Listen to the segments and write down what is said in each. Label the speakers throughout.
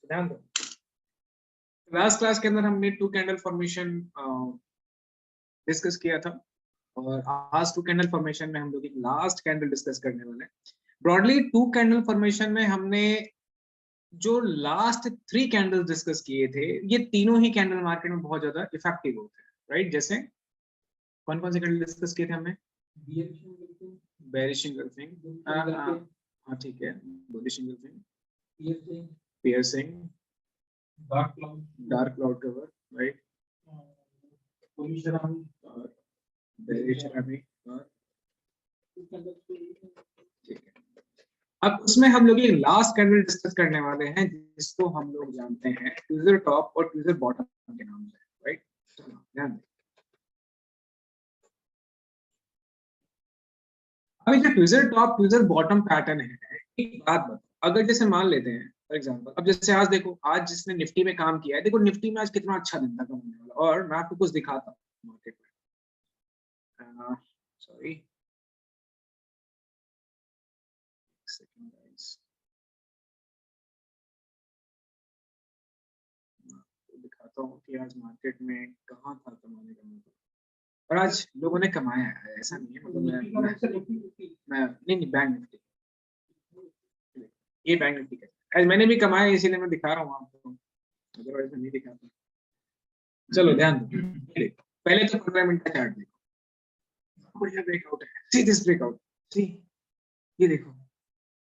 Speaker 1: ध्यान दो, last class के अंदर हमने टू कैंडल फॉर्मेशन डिस्कस किया था और आज टू कैंडल फॉर्मेशन में हम लोग एक लास्ट कैंडल डिस्कस करने वाले हैं। ब्रॉडली टू कैंडल फॉर्मेशन में हमने जो लास्ट 3 कैंडल्स डिस्कस किए थे, ये तीनों ही कैंडल मार्केट में बहुत ज्यादा इफेक्टिव होते हैं, राइट? जैसे कौन कौन से कैंडल डिस्कस किए थे हमने? बेरिश इंगल्फिंग, हाँ ठीक है, bullish engulfing, piercing, dark cloud cover, right, bearish ramie, ठीक है। अब उसमें हम लोग एक लास्ट कैंडल डिस्कस करने वाले हैं जिसको हम लोग जानते हैं ट्विज़र टॉप और ट्विज़र बॉटम के नाम से, राइट? चलो ध्यान दें। अभी जो tweezer top tweezer bottom pattern है, एक बात बताओ, अगर जैसे मान लेते हैं फॉर एग्जांपल, अब जैसे आज देखो, आज जिसने निफ्टी में काम किया है, देखो निफ्टी में आज कितना अच्छा दिन था कमाने वाला, और मैं आपको कुछ दिखाता हूँ मार्केट में। सॉरी, सेकंड गाइस, दिखाता हूँ कि आज मार्केट में कहाँ था कमाने का मौका, और आज लोगों ने कमाया है, ऐसा नहीं है, मतलब मैं नहीं बैंक निफ्टी, ये बैंक निफ्टी का आज मैंने भी कमाया, इसीलिए मैं दिखा रहा हूँ आपको, अदरवाइज मैं नहीं दिखाता। चलो ध्यान दो, पहले तो 15 मिनट का चार्ट देखो, बढ़िया ब्रेकआउट है, सी दिस ब्रेकआउट, सी ये देखो,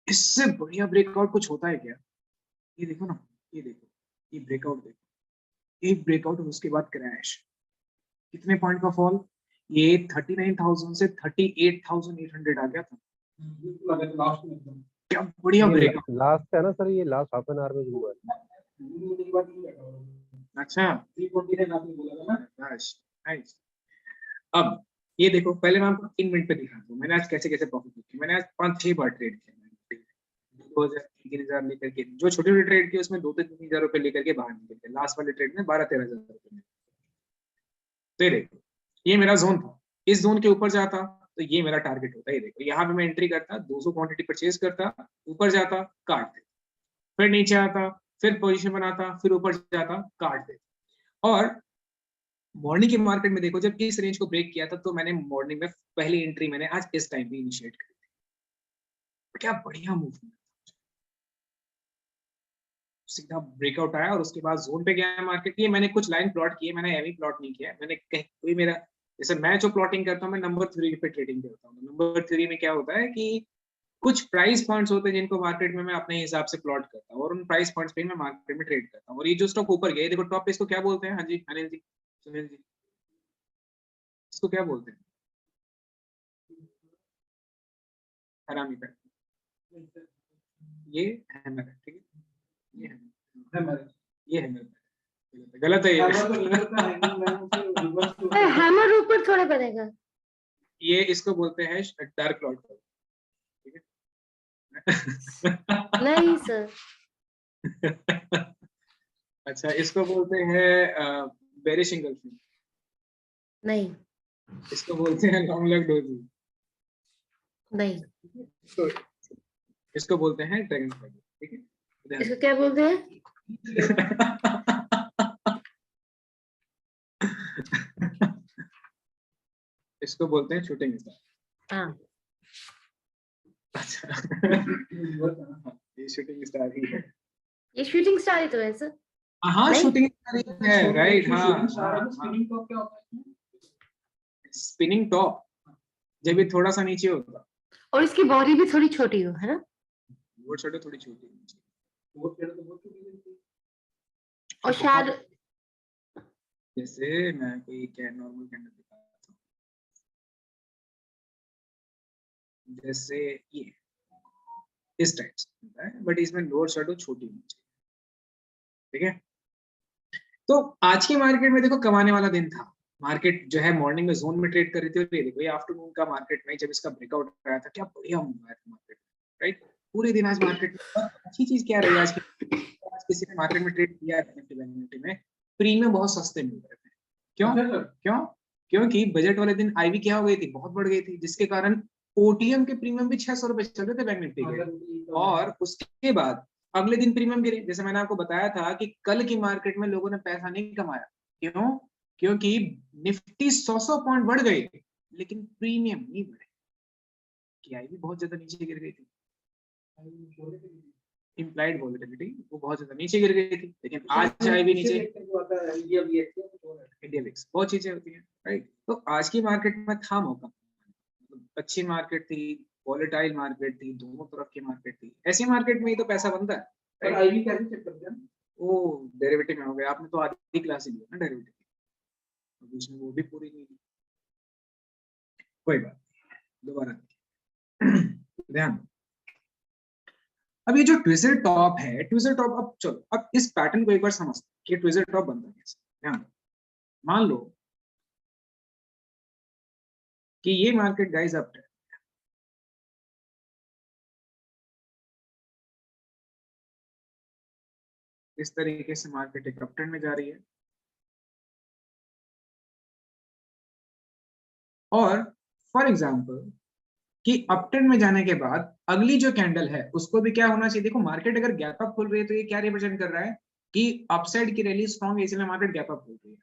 Speaker 1: इससे बढ़िया ब्रेकआउट कुछ होता है क्या? ये देखो ना, ये देखो, ये ब्रेकआउट देखो, एक ब्रेकआउट और उसके बाद क्रैश, कितने पॉइंट का फॉल, ये 39,000 से 38,800 आ गया था, क्या बढ़िया ब्रेकआउट।
Speaker 2: लास्ट है ना सर, ये लास्ट हाफ एन आवर में हुआ है।
Speaker 1: अच्छा, अब ये देखो, पहले मैं आपको 3 मिनट पे दिखाता हूँ मैंने आज कैसे कैसे प्रॉफिट किया। मैंने आज 5-6 बार ट्रेड किया, 2,000-3,000 लेकर के, जो छोटे छोटे ट्रेड किए उसमें 2-3,000 रुपए लेकर के बाहर निकल गए, लास्ट वाले ट्रेड में 12-13,000 रुपए। तो ये देखो, ये मेरा जोन था, इस जोन के ऊपर जाता तो ये मेरा टारगेट होता है। ये देखो, यहाँ पे मैं एंट्री करता, 200 क्वांटिटी परचेज करता, ऊपर जाता काट दे, फिर नीचे आता, फिर पोजीशन बनाता, फिर ऊपर जाता काट दे। और मॉर्निंग के मार्केट में देखो, जब इस रेंज को ब्रेक किया था तो मैंने मॉर्निंग में पहली एंट्री मैंने आज इस टाइम पे इनिशिएट करी थी, क्या बढ़िया मूवमेंट, सीधा ब्रेकआउट आया और उसके बाद जोन पे गया मार्केट। ये मैंने कुछ लाइन प्लॉट किए, मैंने एवी प्लॉट नहीं किया, मैंने कोई मेरा, जैसे मैं जो प्लॉटिंग करता हूँ मैं नंबर 3 पे ट्रेडिंग करता हूँ। नंबर 3 में क्या होता है कि कुछ प्राइस पॉइंट्स होते हैं जिनको मार्केट में मैं अपने हिसाब से प्लॉट करता हूँ और उन प्राइस पॉइंट्स पे मैं मार्केट में ट्रेड करता हूँ। और ये जो स्टॉक ऊपर गया, देखो टॉप पे, इसको क्या बोलते हैं? हाँ जी अनिल जी, सुनील जी, इसको क्या बोलते हैं? हरामी पैट, ये हैमर है, ठीक है, ये हैमर, गलत है ये।
Speaker 3: हैमर ऊपर थोड़ा करेगा,
Speaker 1: ये इसको बोलते हैं डार्क क्लाउड, ठीक है?
Speaker 3: नहीं सर।
Speaker 1: अच्छा, इसको बोलते हैं बेरिश इंगल्फिंग,
Speaker 3: नहीं
Speaker 1: इसको बोलते हैं लॉन्ग लेग डोजी,
Speaker 3: नहीं,
Speaker 1: तो इसको बोलते हैं ड्रैगन फ्लाई, ठीक है?
Speaker 3: इसको क्या बोलते हैं?
Speaker 1: इसको बोलते हैं शूटिंग स्टार।
Speaker 3: हाँ,
Speaker 1: अच्छा, ये शूटिंग स्टार ही है,
Speaker 3: ये शूटिंग स्टार ही तो है सर।
Speaker 1: हाँ
Speaker 3: नहीं?
Speaker 1: शूटिंग स्टार ही है, राइट? हाँ, स्पिनिंग टॉप जब ये थोड़ा सा नीचे होता,
Speaker 3: और इसकी बॉडी भी थोड़ी छोटी हो, है ना?
Speaker 1: वो छोटे थोड़ी छोटी,
Speaker 3: और शायद
Speaker 1: जैसे मैं कोई क्या नॉर्मल कैंडल दिखाता हूँ, जैसे ये इस टाइप से होता है, बट इसमें लोअर शैडो छोटी होनी चाहिए, ठीक है? तो आज के मार्केट में देखो कमाने वाला दिन था, मार्केट जो है मॉर्निंग में जोन में ट्रेड कर रही थी, और ये देखो ये आफ्टरनून का मार्केट में जब इसका ब्रेकआउट आया था, क्या बढ़िया मूव आया था मार्केट, राइट? पूरे दिन आज मार्केट में अच्छी चीज क्या रही आज किसी ने मार्केट में ट्रेड किया निफ्टी में, प्रीमियम बहुत सस्ते मिल रहे थे। क्यों? क्योंकि बजट वाले दिन आईवी क्या हो गई थी, बहुत बढ़ गई थी, जिसके कारण ओटीएम के प्रीमियम भी 600 रुपए चल रहे थे बैंक निफ्टी के, और उसके बाद अगले दिन प्रीमियम गिरे। जैसे मैंने आपको बताया था कि कल की मार्केट में लोगों ने पैसा नहीं कमाया, क्यों? क्योंकि निफ्टी 100 पॉइंट बढ़ गई लेकिन प्रीमियम नहीं बढ़े, KI भी बहुत ज्यादा नीचे गिर गई थी, इम्प्लाइड वॉलेटिलिटी वो बहुत ज्यादा नीचे गिर गई थी, लेकिन आज आई भी नीचे। इंडिया विक्स बहुत चीजें होती हैं, राइट। तो आज की मार्केट में था मौका, मतलब अच्छी मार्केट थी, वॉलेटाइल मार्केट थी, दोनों तरफ की मार्केट थी, ऐसी मार्केट में ही तो पैसा बनता है। आईवी कैसे चेक करते हैं? वो डेरिवेटिव में हो गया, आपने तो आधी क्लास ही लिया ना डेरिवेटिव की, बीच में वो भी पूरी नहीं ली, कोई बात नहीं, दोबारा ध्यान दो। अब ये जो ट्विजर टॉप है, ट्विजर टॉप, अब चलो अब इस पैटर्न को एक बार समझते हैं कि ट्विजर टॉप बनता कैसे। ध्यान दो, मान लो कि ये मार्केट गाइस अप है, इस तरीके से मार्केट एक अप ट्रेंड में जा रही है, और फॉर एग्जांपल कि अप ट्रेंड में जाने के बाद अगली जो कैंडल है उसको भी क्या होना चाहिए। देखो मार्केट अगर गैप अप खुल रही है तो ये क्या रिप्रेजेंट कर रहा है कि अपसाइड की रैली स्ट्रॉन्ग है, इसलिए मार्केट गैप अप खुल रही है।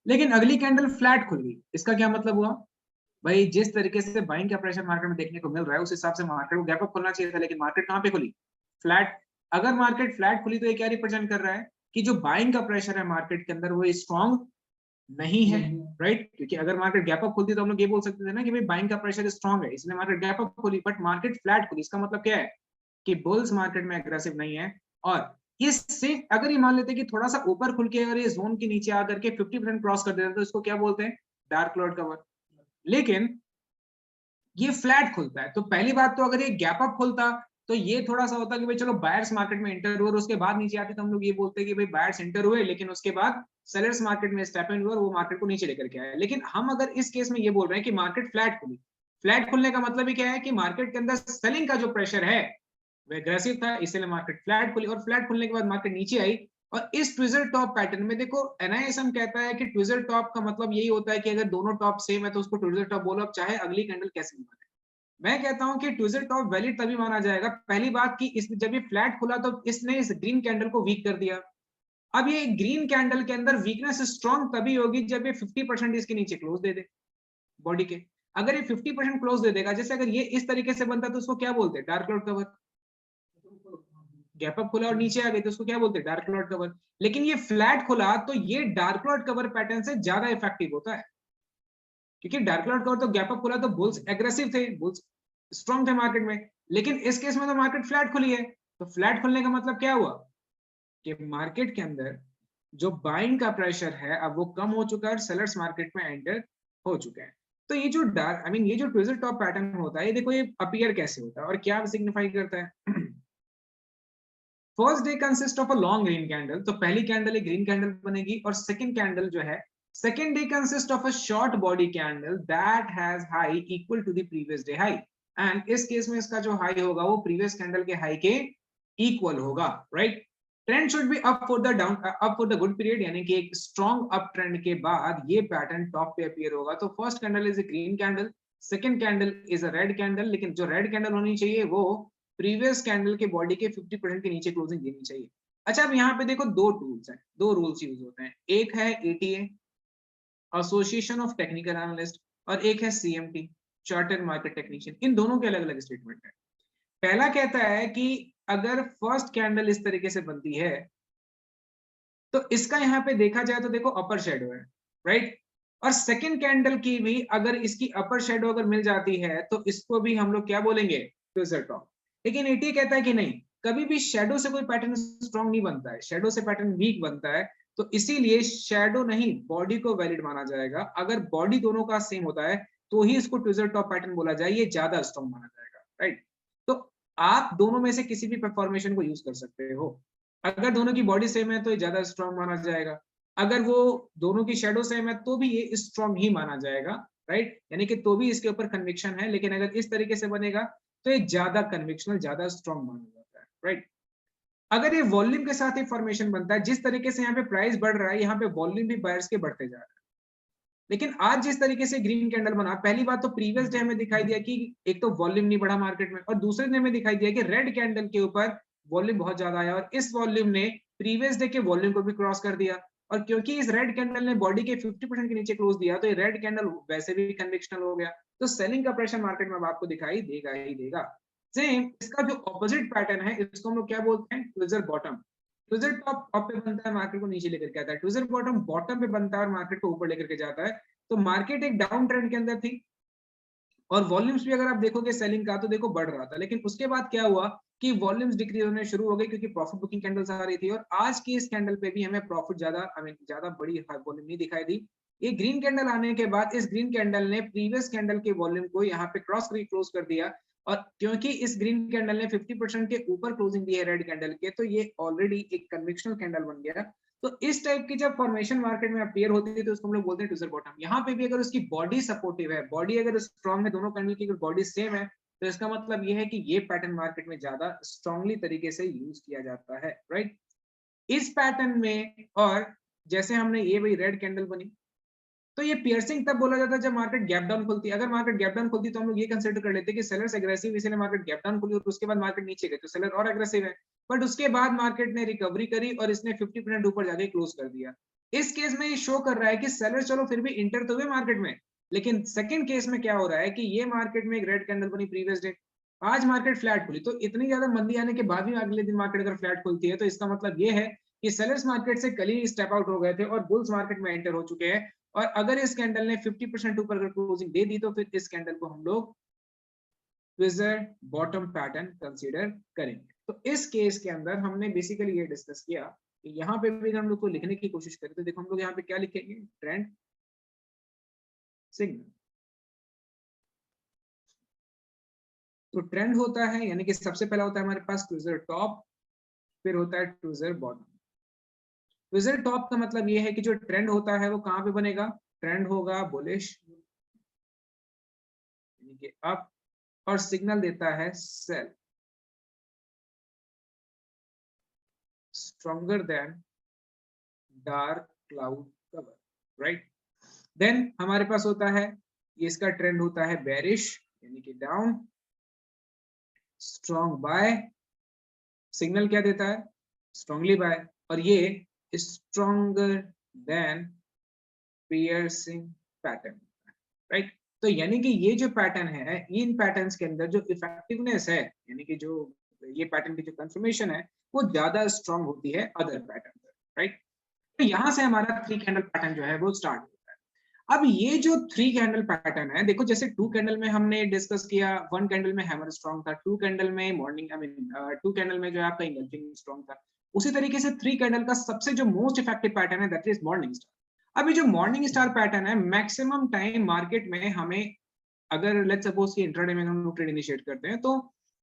Speaker 1: लेकिन अगली कैंडल फ्लैट खुल गई, इसका क्या मतलब हुआ भाई? जिस तरीके से बाइंग का प्रेशर मार्केट में देखने को मिल रहा है उस हिसाब से मार्केट को गैप अप खुलना चाहिए था, लेकिन मार्केट कहां पे खुली? फ्लैट। अगर मार्केट फ्लैट खुली तो ये क्या रिप्रेजेंट कर रहा है कि जो बाइंग का प्रेशर है मार्केट के अंदर वो स्ट्रॉन्ग नहीं है, राइट। क्योंकि अगर मार्केट गैप अप खुलती तो हम लोग ये बोल सकते थे ना कि भाई बाइंग का प्रेशर स्ट्रॉन्ग है इसलिए मार्केट गैप अप खुली, बट मार्केट फ्लैट खुली, इसका मतलब क्या है कि बुल्स मार्केट में एग्रेसिव नहीं है। और इससे अगर ये मान लेते कि थोड़ा सा ऊपर खुल के अगर ये जोन के नीचे आकर के 50% क्रॉस कर देता तो इसको क्या बोलते हैं? Dark cloud cover. लेकिन ये फ्लैट खुलता है, तो पहली बात तो अगर ये गैप अप खुलता तो ये थोड़ा सा होता कि भाई चलो बायर्स मार्केट में एंटर हुए और उसके बाद नीचे आते तो हम लोग ये बोलते हैं कि भाई बायर्स एंटर हुए, लेकिन उसके बाद सेलर्स मार्केट में स्टेप इन हुए और वो मार्केट को नीचे लेकर के आए। लेकिन हम अगर इस केस में ये बोल रहे हैं कि मार्केट फ्लैट खुली, फ्लैट खुलने का मतलब ही क्या है कि मार्केट के अंदर सेलिंग का जो प्रेशर है वो एग्रेसिव था, इसलिए मार्केट फ्लैट खुली, और फ्लैट खुलने के बाद मार्केट नीचे आई। और इस ट्विजर टॉप पैटर्न में देखो एनआईएसएम कहता है कि ट्विजर टॉप का मतलब यही होता है कि अगर दोनों टॉप सेम है तो उसको ट्विजर टॉप बोलो, अब चाहे अगली कैंडल कैसे भी बने। मैं कहता हूं कि ट्विजर टॉप वैलिड तभी माना जाएगा, पहली बात कि इसने जब ये फ्लैट खुला तो इसने इस ग्रीन कैंडल को वीक कर दिया। अब ये ग्रीन कैंडल के अंदर वीकनेस स्ट्रॉन्ग तभी होगी जब ये 50% इसके नीचे क्लोज दे दे बॉडी के। अगर ये 50% क्लोज दे देगा, जैसे अगर ये इस तरीके से बनता तो उसको क्या बोलते हैं? Dark cloud cover. Gap up खुला और नीचे आ गई तो उसको क्या बोलते हैं? Dark cloud cover. लेकिन ये फ्लैट खुला तो ये डार्क क्लाउड कवर पैटर्न से ज्यादा इफेक्टिव होता है, क्योंकि डार्क क्लाउड कवर तो गैप अप खुला तो बुल्स एग्रेसिव थे, बुल्स स्ट्रॉन्ग थे मार्केट में, लेकिन इस केस में तो मार्केट फ्लैट खुली है। तो फ्लैट खुलने का मतलब क्या हुआ कि मार्केट के अंदर जो बाइंग का प्रेशर है अब वो कम हो चुका है और सेलर्स मार्केट में एंटर हो चुके हैं। तो ये जो डार्क ये जो ट्विजर टॉप पैटर्न होता है, ये देखो ये अपीयर कैसे होता है और क्या सिग्निफाई करता है। First day consist of a long green candle, तो पहली कैंडल एक ग्रीन कैंडल बनेगी, और सेकंड कैंडल जो है second day consist of a short body candle that has high equal to the previous day high, and इस case में इसका जो हाई होगा वो प्रीवियस कैंडल के हाई के इक्वल होगा, right. Trend should be up for the down, up for the good period, यानी कि एक स्ट्रॉन्ग अप ट्रेंड के बाद ये पैटर्न टॉप पे अपीयर होगा। तो first candle is a green candle, second candle is a red candle, लेकिन जो रेड कैंडल होनी चाहिए वो प्रीवियस कैंडल के बॉडी के 50% के नीचे क्लोजिंग देनी चाहिए। अच्छा अब यहाँ पे देखो दो टूल्स हैं, दो रूल्स यूज होते हैं, एक है ATA association of technical analyst और एक है सीएमटी चार्टर्ड मार्केट टेक्नीशियन। इन दोनों के अलग अलग स्टेटमेंट है। पहला कहता है कि अगर फर्स्ट कैंडल इस तरीके से बनती है तो इसका यहाँ पे देखा जाए तो देखो अपर शेडो है, राइट। और सेकंड कैंडल की भी अगर इसकी अपर शेडो अगर मिल जाती है तो इसको भी हम लोग क्या बोलेंगे? Tweezer top. लेकिन एटी कहता है कि नहीं, कभी भी शेडो से कोई पैटर्न स्ट्रॉन्ग नहीं बनता है, शेडो से पैटर्न वीक बनता है, तो इसीलिए शेडो नहीं बॉडी को वैलिड माना जाएगा। अगर बॉडी दोनों का सेम होता है तो ही इसको ट्विजर टॉप पैटर्न बोला जाए, ये ज्यादा स्ट्रॉन्ग माना जाएगा, राइट। तो आप दोनों में से किसी भी फॉर्मेशन को यूज कर सकते हो। अगर दोनों की बॉडी सेम है तो ये ज्यादा स्ट्रॉन्ग माना जाएगा, अगर वो दोनों की शेडो सेम है तो भी ये स्ट्रॉन्ग ही माना जाएगा, राइट। यानी कि तो भी इसके ऊपर कन्विक्शन है, लेकिन अगर इस तरीके से बनेगा तो ये ज्यादा कन्विक्शनल ज्यादा स्ट्रॉन्ग माना जाता है, राइट। अगर ये वॉल्यूम के साथ ही फॉर्मेशन बनता है, जिस तरीके से यहाँ पे प्राइस बढ़ रहा है यहाँ पे वॉल्यूम भी बायर्स के बढ़ते जा रहा है। लेकिन आज जिस तरीके से ग्रीन कैंडल बना, पहली बात तो प्रीवियस डे में दिखाई दिया कि एक तो वॉल्यूम नहीं बढ़ा मार्केट में, और दूसरे डे में दिखाई दिया कि रेड कैंडल के ऊपर वॉल्यूम बहुत ज्यादा आया और इस वॉल्यूम ने प्रीवियस डे के वॉल्यूम को भी क्रॉस कर दिया, और क्योंकि इस रेड कैंडल ने बॉडी के 50% के नीचे क्लोज दिया तो ये रेड कैंडल वैसे भी कन्वेक्शनल हो गया, तो सेलिंग का प्रेशर मार्केट में अब आपको दिखाई देगा ही देगा। सेम इसका जो ऑपोजिट पैटर्न है इसको हम लोग क्या बोलते हैं, tweezer bottom. Tweezer top top पे बनता है, मार्केट को नीचे लेकर के आता है, ट्विजर बॉटम बॉटम पे बनता है और मार्केट को ऊपर लेकर के जाता है। तो मार्केट एक डाउन ट्रेंड के अंदर थी और वॉल्यूम्स भी अगर आप देखोगे सेलिंग का तो देखो बढ़ रहा था, लेकिन उसके बाद क्या हुआ कि वॉल्यूम्स डिक्रीज होने शुरू हो गए क्योंकि प्रॉफिट बुकिंग कैंडल्स आ रही थी, और आज की इस कैंडल पे भी हमें प्रॉफिट ज्यादा बड़ी वॉल्यूम नहीं दिखाई दी। ये ग्रीन कैंडल आने के बाद इस ग्रीन कैंडल ने प्रीवियस कैंडल के वॉल्यूम को यहाँ पे क्लोज कर दिया, और क्योंकि इस ग्रीन कैंडल ने 50% के ऊपर क्लोजिंग दी है रेड कैंडल के, तो ये ऑलरेडी एक कन्वेक्शनल कैंडल बन गया। तो इस टाइप की जब फॉर्मेशन मार्केट में अपीयर होती है तो उसको हम लोग बोलते हैं ट्विजर बॉटम। यहाँ पे भी अगर उसकी बॉडी सपोर्टिव है, बॉडी अगर स्ट्रॉन्ग है, दोनों कैंडल की बॉडी सेम है, तो इसका मतलब ये है कि ये पैटर्न मार्केट में ज्यादा स्ट्रांगली तरीके से यूज किया जाता है, राइट। इस पैटर्न में और जैसे हमने ये भाई रेड कैंडल बनी, तो ये पियर्सिंग तब बोला जाता है जब मार्केट गैप डाउन खुलती है। अगर मार्केट गैप डाउन खुलती है तो हम लोग ये कंसीडर कर लेते हैं कि सेलर्स एग्रेसिव, इसलिए मार्केट गैप डाउन खुली और उसके बाद मार्केट नीचे गई तो सेलर और एग्रेसिव है, बट उसके बाद मार्केट ने रिकवरी करी और इसने 50% ऊपर जाके क्लोज कर दिया। इस केस में ये शो कर रहा है कि सेलर चलो फिर भी इंटर तो हुए मार्केट में, लेकिन सेकंड केस में क्या हो रहा है कि ये मार्केट में एक रेड कैंडल बनी प्रीवियस डे, आज मार्केट फ्लैट खुली, तो इतनी ज्यादा मंदी आने के बाद भी अगले दिन मार्केट अगर फ्लैट खुलती है तो इसका मतलब ये है कि सेलर्स मार्केट से कल ही स्टेप आउट हो गए थे और बुल्स मार्केट में एंटर हो चुके हैं, और अगर इस कैंडल ने 50% ऊपर अगर क्लोजिंग दे दी तो फिर इस कैंडल को हम लोग ट्विजर बॉटम पैटर्न कंसीडर करेंगे। तो इस केस के अंदर हमने बेसिकली ये डिस्कस किया कि यहाँ पे भी हम लोग को लिखने की कोशिश करें तो देखो हम लोग यहाँ पे क्या लिखेंगे, ट्रेंड सिग्नल। तो ट्रेंड होता है यानी कि सबसे पहला होता है हमारे पास ट्विजर टॉप, फिर होता है ट्विजर बॉटम। ट्विजर टॉप का मतलब ये है कि जो ट्रेंड होता है वो कहाँ पे बनेगा, ट्रेंड होगा बुलिश यानी कि अप, और सिग्नल देता है sell, stronger than dark cloud cover, right. Then हमारे पास होता है इसका ट्रेंड होता है बेरिश यानी कि डाउन, स्ट्रॉन्ग बाय, सिग्नल क्या देता है, स्ट्रॉन्गली बाय, और ये stronger than piercing pattern, right. तो यानी कि ये जो पैटर्न है, इन पैटर्न्स के अंदर जो इफेक्टिवनेस है यानी कि जो ये पैटर्न की जो कंफर्मेशन है वो ज्यादा स्ट्रांग होती है अदर पैटर्न पर, राइट। तो यहां से हमारा 3 कैंडल पैटर्न जो है वो स्टार्ट होता है। अब ये जो 3 कैंडल पैटर्न है, देखो जैसे 2 कैंडल में हमने डिस्कस किया, 1 कैंडल में हैमर स्ट्रांग था, 2 कैंडल में मॉर्निंग 2 कैंडल में जो है आपका इंगल्फिंग स्ट्रांग था, उसी तरीके से 3 कैंडल का सबसे जो मोस्ट इफेक्टिव पैटर्न है दैट इज मॉर्निंग स्टार। अभी जो मॉर्निंग स्टार पैटर्न है मैक्सिमम टाइम मार्केट में हमें, अगर लेट्स सपोज कि इंट्राडे में हम लोग ट्रेड इनिशिएट करते हैं तो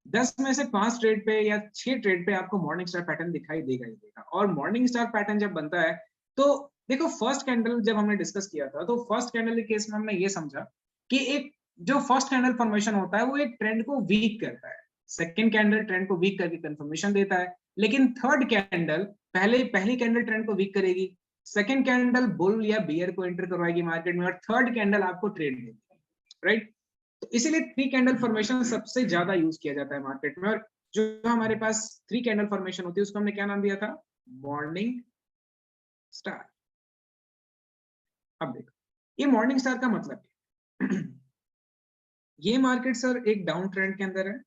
Speaker 1: 10 में से 5 ट्रेड पे या 6 ट्रेड पे आपको मॉर्निंग स्टार पैटर्न दिखाई देगा ही देगा। और मॉर्निंग स्टार पैटर्न जब बनता है तो देखो फर्स्ट कैंडल जब हमने डिस्कस किया था तो फर्स्ट कैंडल के केस में हमने ये समझा कि एक जो फर्स्ट कैंडल फॉर्मेशन होता है वो एक ट्रेंड को वीक करता है, सेकंड कैंडल ट्रेंड को वीक करके कंफर्मेशन देता है, लेकिन थर्ड कैंडल पहली कैंडल ट्रेंड को वीक करेगी, सेकंड कैंडल बुल या बियर को एंटर करवाएगी मार्केट में, और थर्ड कैंडल आपको ट्रेड देगी, राइट। तो इसीलिए 3 कैंडल फॉर्मेशन सबसे ज्यादा यूज किया जाता है मार्केट में, और जो हमारे पास 3 कैंडल फॉर्मेशन होती है उसको हमने क्या नाम दिया था, मॉर्निंग स्टार। अब देखो ये मॉर्निंग स्टार का मतलब है ये मार्केट सर एक डाउन ट्रेंड के अंदर है,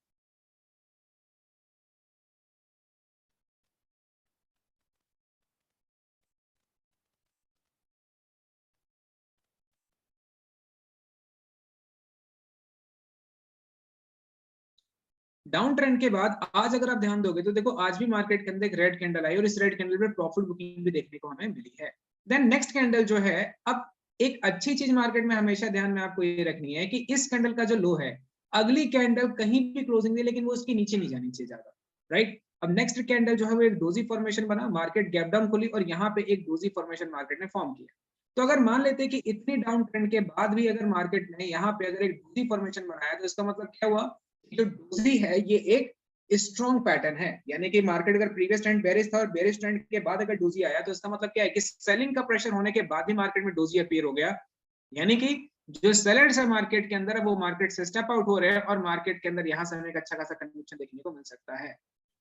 Speaker 1: डाउन ट्रेंड के बाद आज अगर आप ध्यान दोगे तो देखो आज भी मार्केट के अंदर एक रेड कैंडल आई और इस रेड कैंडल पे प्रॉफिट बुकिंग भी देखने को हमें मिली है। देन नेक्स्ट कैंडल जो है, अब एक अच्छी चीज मार्केट में हमेशा ध्यान में आपको ये रखनी है कि इस कैंडल का जो लो है, अगली कैंडल कहीं भी क्लोजिंग दे लेकिन वो उसके नीचे नहीं जानी चाहिए ज्यादा, राइट। अब नेक्स्ट कैंडल जो है वो एक डोजी फॉर्मेशन बना, मार्केट गैप डाउन खुली और यहाँ पे एक डोजी फॉर्मेशन मार्केट ने फॉर्म किया। तो अगर मान लेते हैं कि इतनी डाउन ट्रेंड के बाद भी अगर मार्केट ने यहाँ पे अगर एक डोजी फॉर्मेशन बनाया तो इसका मतलब क्या हुआ, जो डोजी है ये एक स्ट्रॉन्ग पैटर्न है, यानी कि मार्केट अगर प्रीवियस ट्रेंड बेरिश था और बेरिश ट्रेंड के बाद अगर डोजी आया तो इसका मतलब क्या है कि सेलिंग का प्रेशर होने के बाद भी मार्केट में डोजी अपीयर हो गया, यानी कि जो सेलर्स है मार्केट के अंदर वो मार्केट से स्टेप आउट हो रहे हैं और मार्केट के अंदर यहाँ से हमें एक अच्छा खासा कन्विक्शन देखने को मिल सकता है।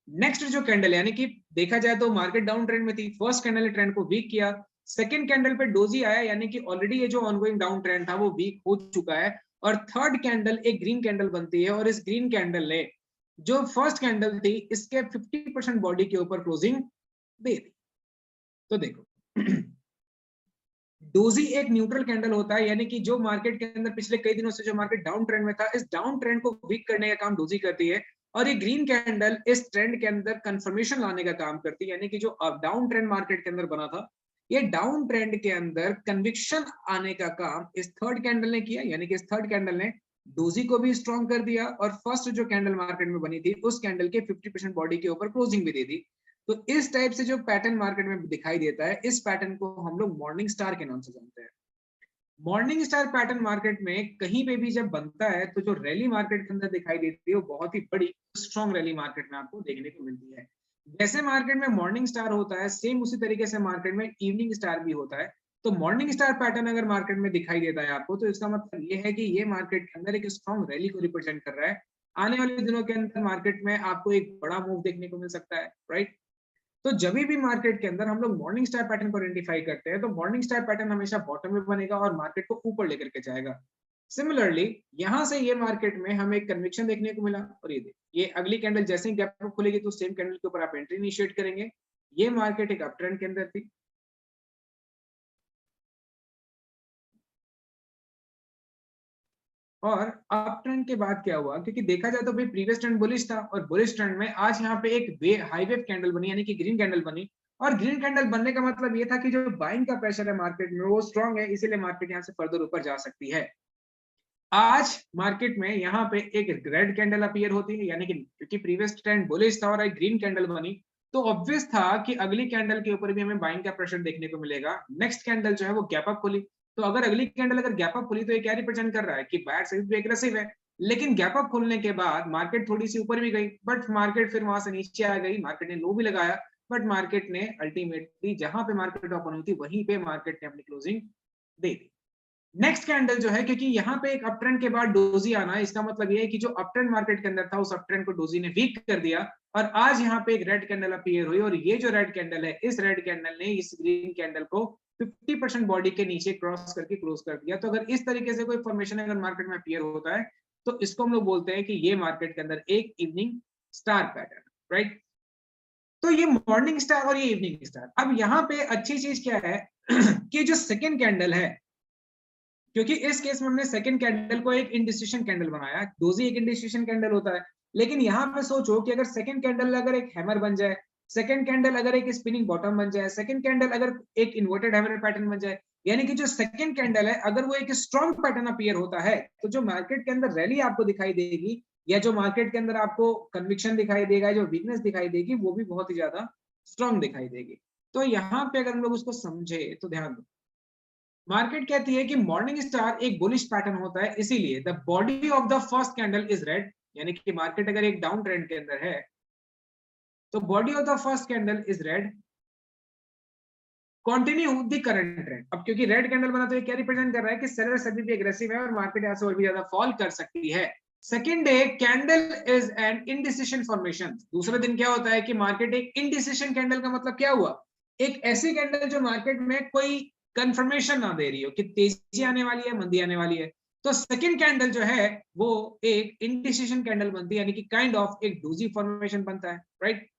Speaker 1: नेक्स्ट जो कैंडल यानी कि देखा जाए तो मार्केट डाउन ट्रेंड में थी, फर्स्ट कैंडल ने ट्रेंड को वीक किया, सेकंड कैंडल पे डोजी आया यानी कि ऑलरेडी ये जो ऑनगोइंग डाउन ट्रेंड था वो वीक हो चुका है, और थर्ड कैंडल एक ग्रीन कैंडल बनती है, और इस ग्रीन कैंडल ने जो फर्स्ट कैंडल थी इसके 50% बॉडी के ऊपर क्लोजिंग दे दी। तो देखो डोजी एक न्यूट्रल कैंडल होता है, यानी कि जो मार्केट के अंदर पिछले कई दिनों से जो मार्केट डाउन ट्रेंड में था, इस डाउन ट्रेंड को वीक करने का काम डोजी करती है, और ये ग्रीन कैंडल इस ट्रेंड के अंदर कंफर्मेशन लाने का काम करती है, यानी कि जो डाउन ट्रेंड मार्केट के अंदर बना था, ये डाउन ट्रेंड के अंदर कन्विक्शन आने का काम इस थर्ड कैंडल ने किया, यानी कि इस थर्ड कैंडल ने डोजी को भी स्ट्रॉन्ग कर दिया, और फर्स्ट जो कैंडल मार्केट में बनी थी उस कैंडल के 50% बॉडी के ऊपर क्लोजिंग भी दे दी। तो इस टाइप से जो पैटर्न मार्केट में दिखाई देता है, इस पैटर्न को हम लोग मॉर्निंग स्टार के नाम से जानते हैं। मॉर्निंग स्टार पैटर्न मार्केट में कहीं पे भी जब बनता है तो जो रैली मार्केट के अंदर दिखाई देती है वो बहुत ही बड़ी स्ट्रॉन्ग रैली मार्केट में आपको देखने को मिलती है। जैसे मार्केट में मॉर्निंग स्टार होता है, सेम उसी तरीके से मार्केट में इवनिंग स्टार भी होता है। तो मॉर्निंग स्टार पैटर्न अगर मार्केट में दिखाई देता है आपको, तो इसका मतलब ये है कि ये मार्केट के अंदर एक स्ट्रॉन्ग रैली को रिप्रेजेंट कर रहा है। आने वाले दिनों के अंदर मार्केट में आपको एक बड़ा मूव देखने को मिल सकता है, राइट। तो जब भी मार्केट के अंदर हम लोग मॉर्निंग स्टार पैटर्न को आइडेंटिफाई करते हैं, तो मॉर्निंग स्टार पैटर्न हमेशा बॉटम में बनेगा और मार्केट को ऊपर लेकर के जाएगा। सिमिलरली यहां से ये मार्केट में हमें एक कन्विक्शन देखने को मिला, और ये अगली कैंडल जैसे ही गैप अप खुलेगी तो सेम कैंडल के ऊपर आप एंट्री इनिशिएट करेंगे। ये मार्केट एक अप ट्रेंड के अंदर थी, और अप ट्रेंड के बाद क्या हुआ, क्योंकि देखा जाए तो भाई प्रीवियस ट्रेंड बुलिश था, और बुलिश ट्रेंड में आज यहाँ पे एक हाई वेव कैंडल बनी, यानी कि ग्रीन कैंडल बनी, और ग्रीन कैंडल बनने का मतलब ये था कि जो बाइंग का प्रेशर है मार्केट में वो स्ट्रांग है, इसीलिए मार्केट यहाँ से फर्दर ऊपर जा सकती है। आज मार्केट में यहाँ पे एक रेड कैंडल अपीयर होती है, यानी कि क्योंकि प्रीवियस ट्रेंड बुलिश था और एक ग्रीन कैंडल बनी, तो ऑब्वियस था कि अगली कैंडल के ऊपर भी हमें बाइंग का प्रेशर देखने को मिलेगा। नेक्स्ट कैंडल जो है वो गैप अप खुली, तो अगर अगली कैंडल अगर गैप अप खुली तो ये क्या रिप्रेजेंट कर रहा है कि बायर साइड भी एग्रेसिव है। लेकिन गैप अप खुलने के बाद मार्केट थोड़ी सी ऊपर भी गई, बट मार्केट फिर वहां से नीचे आ गई, मार्केट ने लो भी लगाया, बट मार्केट ने अल्टीमेटली जहां पे मार्केट ओपन हुई थी वहीं पे मार्केट ने अपनी क्लोजिंग दे दी। नेक्स्ट कैंडल जो है, क्योंकि यहाँ पे एक अपट्रेंड के बाद डोजी आना, इसका मतलब ये है कि जो अपट्रेंड मार्केट के अंदर था उस अपट्रेंड को डोजी ने वीक कर दिया, और आज यहाँ पे एक रेड कैंडल अपीयर हुई, और ये जो रेड कैंडल है, इस रेड कैंडल ने इस ग्रीन कैंडल को 50% बॉडी के नीचे क्रॉस करके क्लोज कर दिया। तो अगर इस तरीके से कोई फॉर्मेशन अगर मार्केट में अपीयर होता है तो इसको हम लोग बोलते हैं कि ये मार्केट के अंदर एक इवनिंग स्टार पैटर्न, राइट। तो ये मॉर्निंग स्टार और ये इवनिंग स्टार। अब यहाँ पे अच्छी चीज क्या है कि जो सेकेंड कैंडल है, क्योंकि इस केस में हमने सेकंड कैंडल को एक इंडिसिशन कैंडल बनाया, डोजी एक इंडिसिशन कैंडल होता है, लेकिन यहाँ पे सोचो कि अगर सेकंड कैंडल अगर एक हैमर बन जाए, सेकंड कैंडल अगर एक स्पिनिंग बॉटम बन जाए, सेकंड कैंडल अगर एक इन्वर्टेड हैमर पैटर्न बन जाए, यानी कि जो सेकंड कैंडल है अगर वो एक स्ट्रॉन्ग पैटर्न अपीयर होता है, तो जो मार्केट के अंदर रैली आपको दिखाई देगी, या जो मार्केट के अंदर आपको कन्विक्शन दिखाई देगा, जो वीकनेस दिखाई देगी, वो भी बहुत ही ज्यादा स्ट्रॉन्ग दिखाई देगी। तो यहाँ पे अगर हम लोग उसको समझे तो ध्यान दो, मार्केट कहती है कि मॉर्निंग स्टार एक बुलिश पैटर्न होता है, इसीलिए the body of the first candle is red, यानी कि मार्केट अगर एक डाउन ट्रेंड के अंदर है तो body of the first candle is red, continue the current trend. अब क्योंकि रेड कैंडल बना तो ये क्या रिप्रेजेंट कर रहा है कि सेलर्स अभी भी एग्रेसिव है और मार्केट यहाँ से और भी ज्यादा फॉल कर सकती है। Second day candle is N indecision formation. दूसरे दिन क्या होता है कि मार्केट एक इनडिसिशन कैंडल का मतलब क्या हुआ, एक ऐसी कैंडल जो मार्केट में कोई कंफर्मेशन ना दे रही हो कि तेजी आने वाली है मंदी आने वाली है। तो सेकंड कैंडल जो है वो एक इनडिसिशन कैंडल बनती है, यानी कि काइंड ऑफ एक डोजी फॉर्मेशन बनता है, right.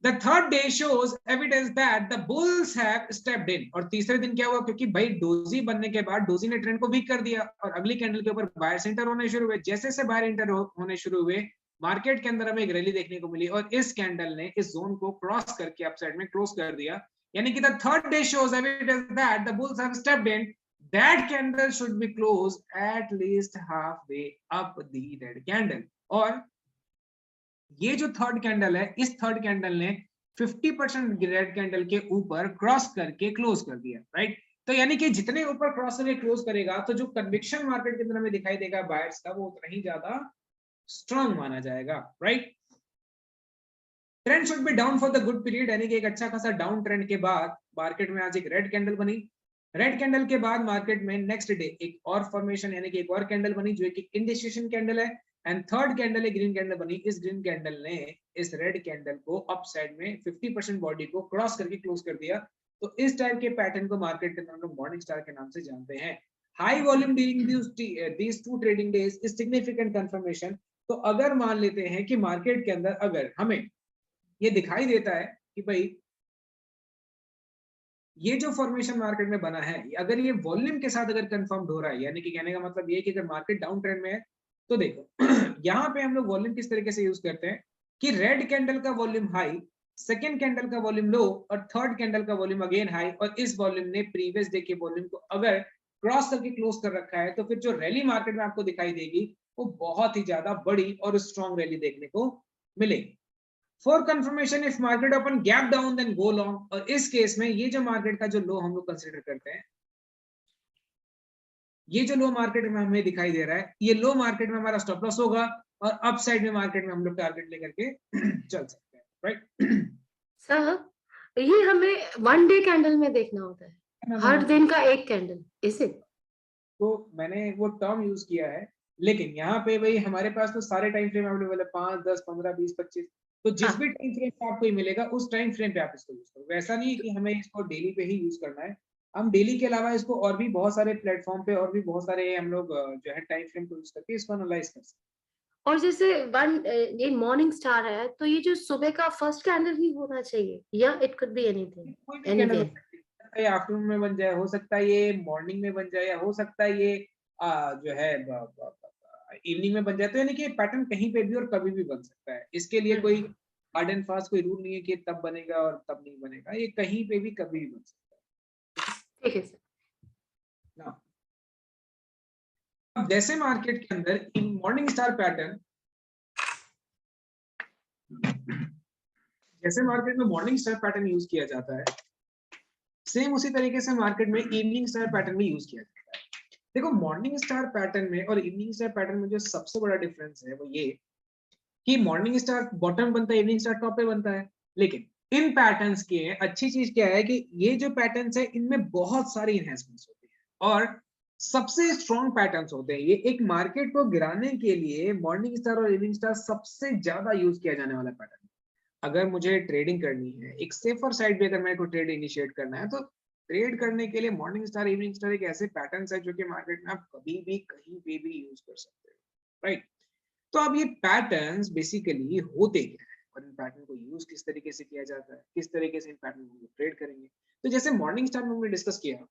Speaker 1: The third day shows evidence that the bulls have stepped in। और तीसरे दिन क्या हुआ, क्योंकि भाई डोजी बनने के बाद डोजी ने ट्रेंड को वीक कर दिया और अगली कैंडल के ऊपर बायर्स एंटर होने शुरू हुए। जैसे से बायर एंटर होने शुरू हुए, मार्केट के अंदर हमें एक रैली देखने को मिली और इस कैंडल ने इस जोन को क्रॉस करके अपसाइड में क्लोज कर दिया, यानी कि the third day shows evidence that the bulls have stepped in. That candle should be close at least half way up the red candle. और ये जो थर्ड कैंडल है, इस थर्ड कैंडल ने 50% रेड कैंडल के ऊपर क्रॉस करके close कर दिया, राइट। तो यानी कि जितने ऊपर क्रॉस करके क्लोज करेगा तो जो कन्विक्शन मार्केट के अंदर हमें दिखाई देगा बायर्स का, वो उतना ही ज्यादा स्ट्रांग माना जाएगा, right. Trend should be down for the good period, यानी कि एक अच्छा खासा डाउन ट्रेंड के बाद मार्केट में आज एक रेड कैंडल बनी। रेड कैंडल के बाद मार्केट में नेक्स्ट डे एक और फॉर्मेशन यानी कि एक और कैंडल बनी जो एक इंडिसिशन कैंडल है। एंड थर्ड कैंडल एक ग्रीन कैंडल बनी, इस ग्रीन कैंडल ने इस रेड कैंडल को अप साइड में 50% बॉडी को क्रॉस करके क्लोज कर दिया। तो इस टाइप के पैटर्न को मार्केट के अंदर मॉर्निंग स्टार के नाम से जानते हैं। High volume during these two trading days is significant confirmation. तो अगर मान लेते हैं कि मार्केट के अंदर अगर हमें ये दिखाई देता है कि भाई ये जो फॉर्मेशन मार्केट में बना है, अगर ये वॉल्यूम के साथ अगर कंफर्म्ड हो रहा है, यानी कि कहने का मतलब ये कि अगर मार्केट डाउन ट्रेंड में है, तो देखो यहाँ पे हम लोग वॉल्यूम किस तरीके से यूज करते हैं कि रेड कैंडल का वॉल्यूम हाई, सेकेंड कैंडल का वॉल्यूम लो और थर्ड कैंडल का वॉल्यूम अगेन हाई, और इस वॉल्यूम ने प्रीवियस डे के वॉल्यूम को अगर क्रॉस करके क्लोज कर रखा है, तो फिर जो रैली मार्केट में आपको दिखाई देगी वो बहुत ही ज्यादा बड़ी और स्ट्रॉन्ग रैली देखने को मिलेगी। For confirmation if market open gap down then go long, और इस केस में ये जो मार्केट का जो लो हम लोग कंसीडर करते हैं, ये जो लो मार्केट में हमें दिखाई दे रहा है, ये लो मार्केट में हमारा स्टॉप लॉस होगा और अप साइड में मार्केट में हम लोग टारगेट लेकर के चल सकते हैं, राइट।
Speaker 3: सर ये हमें 1 डे कैंडल में देखना होता है, हर दिन का एक कैंडल, इसे
Speaker 1: तो मैंने वो टर्म यूज किया है, लेकिन यहाँ पे भाई हमारे पास तो सारे टाइम फ्रेम अवेलेबल है, 5, 10, 15, 20, 25, तो जिस भी टाइम फ्रेम पे आपको मिलेगा उस टाइम फ्रेम पे आप इसको यूज करो। वैसा नहीं है कि हमें इसको डेली पे ही यूज करना है, हम डेली के अलावा इसको और भी बहुत सारे प्लेटफॉर्म पे और भी बहुत सारे हम लोग जो है टाइम फ्रेम को यूज करके इसको एनालाइज कर सकते हैं।
Speaker 3: और जैसे ये मॉर्निंग स्टार है, तो ये जो सुबह का फर्स्ट कैंडल ही होना चाहिए या इट कुड बी एनीथिंग,
Speaker 1: कोई भी कैंडल हो
Speaker 3: एनीथिंग?
Speaker 1: सकता है, आफ्टरनून में बन जाए, हो सकता है ये मॉर्निंग में बन जाए, या हो सकता है ये जो है इवनिंग में बन जाए। तो यानी कि पैटर्न कहीं पे भी और कभी भी बन सकता है, इसके लिए कोई हार्ड एंड फास्ट कोई रूल नहीं है कि तब बनेगा और तब नहीं बनेगा, ये कहीं पे भी कभी भी बन सकता है।
Speaker 3: ठीक है सर।
Speaker 1: ना अब जैसे मार्केट के अंदर इन मॉर्निंग स्टार पैटर्न, जैसे मार्केट में मॉर्निंग स्टार पैटर्न यूज किया जाता है, सेम उसी तरीके से मार्केट में इवनिंग स्टार पैटर्न भी यूज किया जाता है। देखो मॉर्निंग स्टार पैटर्न में और इवनिंग स्टार पैटर्न में जो सबसे बड़ा डिफरेंस है वो ये कि मॉर्निंग स्टार बॉटम बनता है, इवनिंग स्टार टॉप पे बनता है। लेकिन इन पैटर्न्स की अच्छी चीज क्या है कि ये जो पैटर्न्स है इनमें बहुत सारी इनहेंसमेंट्स होती है और सबसे स्ट्रॉन्ग पैटर्न्स होते हैं। ये एक मार्केट को गिराने के लिए मॉर्निंग स्टार और इवनिंग स्टार सबसे ज्यादा यूज किया जाने वाला पैटर्न। अगर मुझे ट्रेडिंग करनी है, एक सेफर साइड पे अगर मेरे को ट्रेड इनिशिएट करना है, तो ट्रेड करने के लिए मॉर्निंग स्टार इवनिंग स्टार एक ऐसे पैटर्न्स है जो कि मार्केट में आप कभी भी कहीं पे भी यूज कर सकते हो, राइट। तो अब ये पैटर्न्स बेसिकली होते क्या है और इन पैटर्न को यूज किस तरीके से किया जाता है, किस तरीके से इन पैटर्न को ट्रेड करेंगे। तो जैसे मॉर्निंग स्टार में हमने डिस्कस किया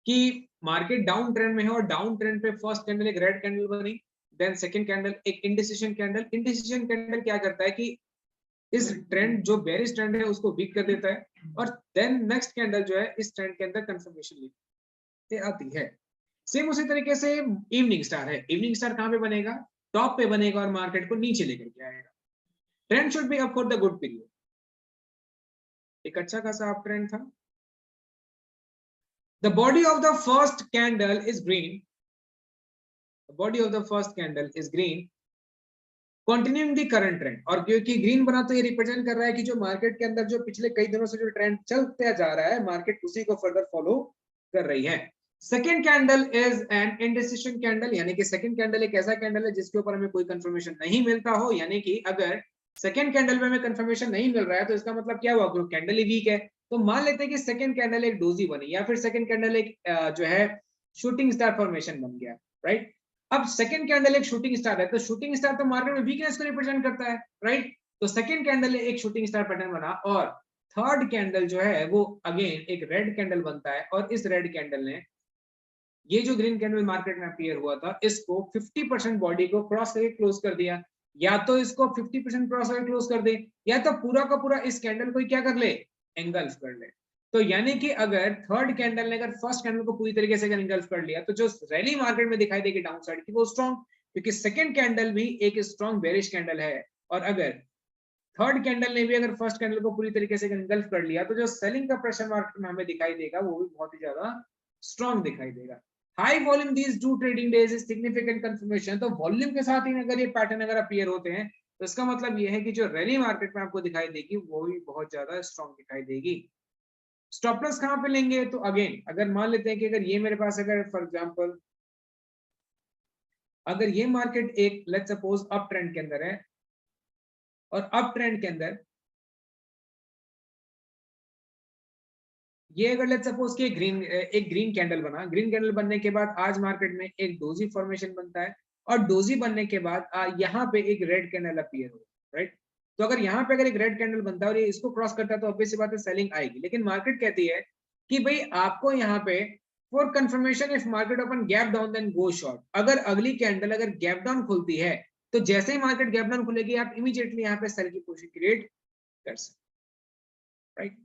Speaker 1: कि मार्केट डाउन ट्रेंड में है और डाउन ट्रेंड पे फर्स्ट कैंडल एक रेड कैंडल बनी, देन सेकंड कैंडल एक इंडिसिशन कैंडल। इंडिसिशन कैंडल क्या करता है कि इस ट्रेंड जो बेरिश ट्रेंड है उसको वीक कर देता है और देन नेक्स्ट कैंडल जो है इस ट्रेंड के अंदर कंफर्मेशन लेके आती है। सेम उसी तरीके से इवनिंग स्टार है, इवनिंग स्टार कहां पे बनेगा, टॉप पे बनेगा और मार्केट को नीचे लेकर के आएगा। Trend should be up for the good period, एक अच्छा खासा अप ट्रेंड था। The body of the first candle is green, the body of the first candle is green continuing the current trend. और क्योंकि ग्रीन बना तो ये represent कर रहा है कि जो मार्केट के अंदर जो पिछले कई दिनों से जो ट्रेंड चलता जा रहा है, मार्केट उसी को फर्दर फॉलो कर रही है। Second candle is an indecision candle, यानी कि सेकेंड कैंडल एक ऐसा कैंडल है जिसके ऊपर हमें कोई कंफर्मेशन नहीं मिलता हो, यानी कि अगर सेकेंड कैंडल में हमें कंफर्मेशन नहीं मिल रहा है तो इसका मतलब क्या हुआ, कैंडल ही वीक है। तो मान लेते हैं कि सेकेंड कैंडल एक डोजी बनी या फिर सेकेंड कैंडल एक जो है शूटिंग स्टार फॉर्मेशन बन गया, राइट। अब सेकंड कैंडल एक शूटिंग स्टार है, तो शूटिंग स्टार तो मार्केट में वीकनेस को रिप्रेजेंट करता है, राइट। तो सेकंड कैंडल एक शूटिंग स्टार पैटर्न बना और थर्ड कैंडल जो है वो अगेन एक रेड कैंडल बनता है और इस रेड कैंडल ने ये जो ग्रीन कैंडल मार्केट में अपीयर हुआ था इसको 50% बॉडी को क्रॉस करके क्लोज कर दिया। या तो इसको 50% क्रॉस करके क्लोज कर दे या तो पूरा का पूरा इस कैंडल को क्या कर ले, एंगल्फ कर ले। तो यानी कि अगर थर्ड कैंडल ने अगर फर्स्ट कैंडल को पूरी तरीके से एंगल्फ कर लिया तो जो रैली मार्केट में दिखाई देगी डाउन साइड की वो स्ट्रॉन्ग, क्योंकि सेकंड कैंडल भी एक स्ट्रॉन्ग बेरिश कैंडल है। और अगर थर्ड कैंडल ने भी अगर फर्स्ट कैंडल को पूरी तरीके से एंगल्फ कर लिया तो जो सेलिंग का प्रेशर मार्केट में हमें दिखाई देगा वो भी बहुत ही ज्यादा स्ट्रॉन्ग दिखाई देगा। High volume these two trading days is significant confirmation. तो वॉल्यूम के साथ ही अगर ये पैटर्न अगर अपीयर होते हैं तो इसका मतलब ये है कि जो रैली मार्केट में आपको दिखाई देगी वो भी बहुत ज्यादा स्ट्रॉन्ग दिखाई देगी। स्टॉप लॉस कहां पे लेंगे, तो अगेन अगर मान लेते हैं कि अगर ये मेरे पास अगर फॉर एग्जांपल अगर ये मार्केट एक लेट्स सपोज अप ट्रेंड के अंदर है और अप ट्रेंड के अंदर ये अगर लेट्स सपोज कि एक ग्रीन कैंडल बना, ग्रीन कैंडल बनने के बाद आज मार्केट में एक डोजी फॉर्मेशन बनता है और डोजी बनने के बाद यहाँ पे एक रेड कैंडल अपीयर हो, राइट। तो अगर यहाँ पे अगर एक रेड कैंडल बनता है और ये इसको क्रॉस करता है तो ऑब्वियस सी बात है सेलिंग आएगी, लेकिन मार्केट कहती है कि भाई आपको यहाँ पे for confirmation if market open gap down then go short. अगर अगली कैंडल अगर गैप डाउन खुलती है तो जैसे ही मार्केट गैप डाउन खुलेगी आप इमीडिएटली यहाँ पे सेल की पोजीशन क्रिएट कर सकते, राइट।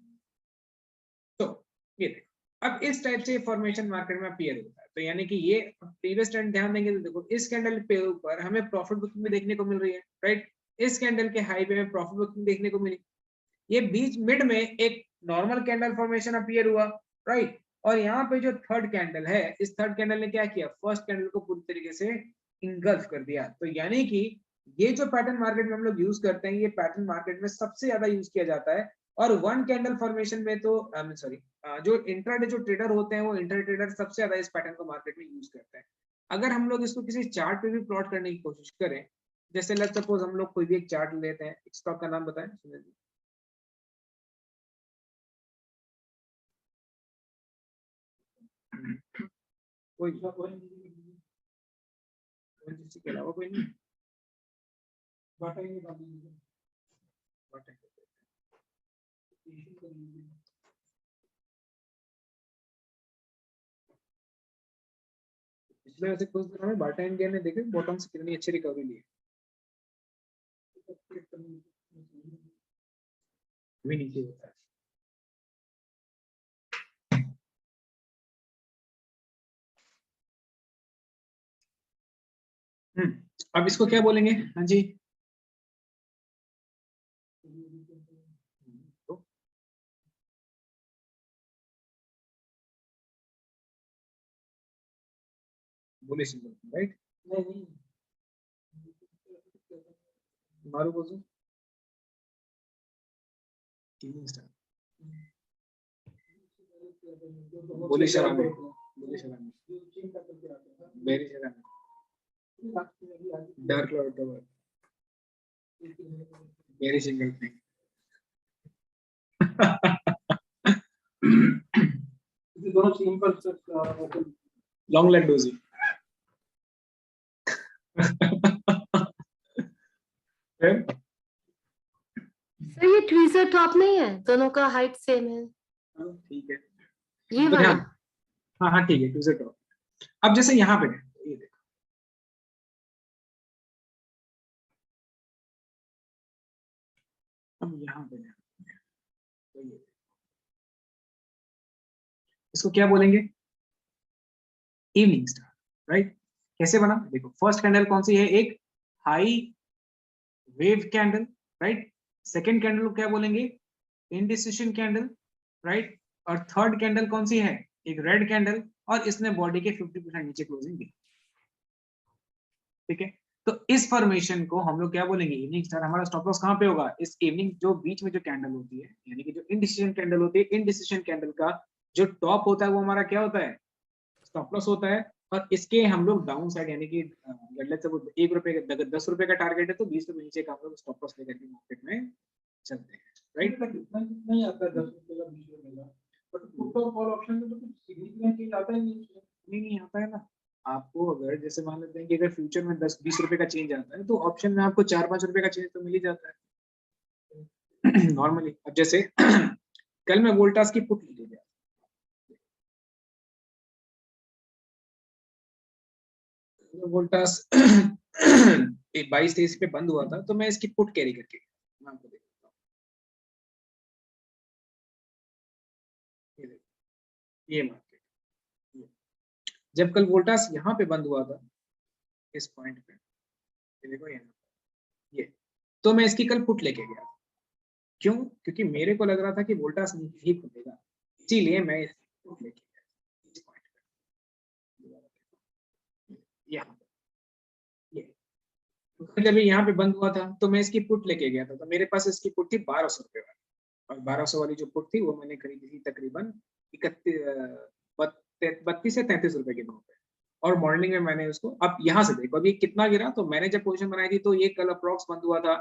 Speaker 1: तो ये देखो अब इस टाइप से फॉर्मेशन मार्केट में अपीयर होता है। तो यानी कि ये प्रीवियस ट्रेंड ध्यान देंगे तो देखो इस कैंडल पे ऊपर हमें प्रॉफिट बुकिंग भी देखने को मिल रही है, राइट। इस कैंडल के हाई पे हमें प्रॉफिट बुकिंग देखने को मिली, ये बीच मिड में एक नॉर्मल कैंडल फॉर्मेशन अपीयर हुआ, राइट। और यहाँ पे जो थर्ड कैंडल है, इस थर्ड कैंडल ने क्या किया, फर्स्ट कैंडल को पूरी तरीके से इंगल्फ कर दिया। तो यानी कि ये जो पैटर्न मार्केट में हम लोग यूज करते हैं, ये पैटर्न मार्केट में सबसे ज्यादा यूज किया जाता है। और वन कैंडल फॉर्मेशन में तो सॉरी जो इंट्राडे जो ट्रेडर होते हैं वो इंट्राडे ट्रेडर सबसे ज्यादा इस पैटर्न को मार्केट में यूज करते हैं। अगर हम लोग इसको किसी चार्ट पे भी प्लॉट करने की कोशिश करें, जैसे लेट्स सपोज हम लोग कोई भी एक चार्ट लेते हैं, स्टॉक का नाम बताएं सुनील जी। कोई के अलावा कोई नहीं, पिछले वैसे कुछ दिनों में बाटा इंडिया ने देखे बॉटम से कितनी अच्छी रिकवरी ली है, भी नीचे होता है। अब इसको क्या बोलेंगे, हाँ जी तो बोले राइट, नहीं मारू बोझो बोले शराब बोले शराब वेरी शराब dark cloud cover very single thing दोनों simple long leg doji
Speaker 3: sir ये ट्वीजर टॉप नहीं है, दोनों का हाइट सेम है।
Speaker 1: ठीक है
Speaker 3: ये
Speaker 1: तो
Speaker 3: वाला
Speaker 1: हाँ हाँ ठीक है ट्वीजर टॉप। अब जैसे यहाँ पे ये देखो अब यहाँ पे तो ये इसको क्या बोलेंगे, इवनिंग स्टार, राइट। कैसे बना देखो, फर्स्ट कैंडल कौन सी है, एक high wave candle, right. Second candle को क्या बोलेंगे, इंडिसिशन कैंडल, राइट। और थर्ड कैंडल कौन सी है, एक रेड कैंडल, और इसने बॉडी के 50% नीचे क्लोजिंग दी, ठीक है। तो इस फॉर्मेशन को हम लोग क्या बोलेंगे, इवनिंग स्टार। हमारा स्टॉप लॉस कहाँ पे होगा, इस इवनिंग जो बीच में जो कैंडल होती है, यानी कि जो इंडिसिशन कैंडल होती है, इंडिसिशन कैंडल का जो टॉप होता है वो हमारा क्या होता है, स्टॉप लॉस होता है। और इसके हम लोग डाउन साइड यानी कि लेट्स सपोज 1 रुपए का, अगर 10 रुपए का टारगेट है तो 20 रुपए नीचे का हम लोग स्टॉप लॉस लेकर के मार्केट में चलते हैं, राइट। नहीं आता 10 रुपए का 20 रुपए का, बट पुट और कॉल ऑप्शन में तो कुछ सिग्निफिकेंट चेंज आता ही नहीं आता है ना। आपको अगर जैसे मान लेते हैं कि अगर फ्यूचर में 10-20 रुपए का चेंज आता है तो ऑप्शन में आपको 4-5 रुपए का चेंज तो मिल ही जाता है नॉर्मली। अब जैसे कल मैं वोल्टास की पुट ली गया, वोल्टास 22-23 पे बंद हुआ था तो मैं इसकी पुट कैरी करके मैं आपको देखता हूँ, ये मार्केट जब कल वोल्टास यहाँ पे बंद हुआ था इस पॉइंट पे, ये देखो यहाँ ये, तो मैं इसकी कल पुट लेके गया, क्यों, क्योंकि मेरे को लग रहा था कि वोल्टास नीचे ही खुलेगा, इसीलिए मैं इसकी पुट लेके गया इस पॉइंट पे, यहाँ ये तो जब यहाँ पे बंद हुआ था तो मैं इसकी पुट लेके गया था, तो मेरे पास इसकी पुट थी 1200 रुपए वाली, और 1200 वाली जो पुट थी वो मैंने खरीदी थी तकरीबन 32 से 33 रुपए के भाव पे, और मॉर्निंग में मैंने उसको, अब यहाँ से देखो अभी कितना गिरा, तो मैंने जब पोजीशन बनाई थी तो ये कल अप्रॉक्स बंद हुआ था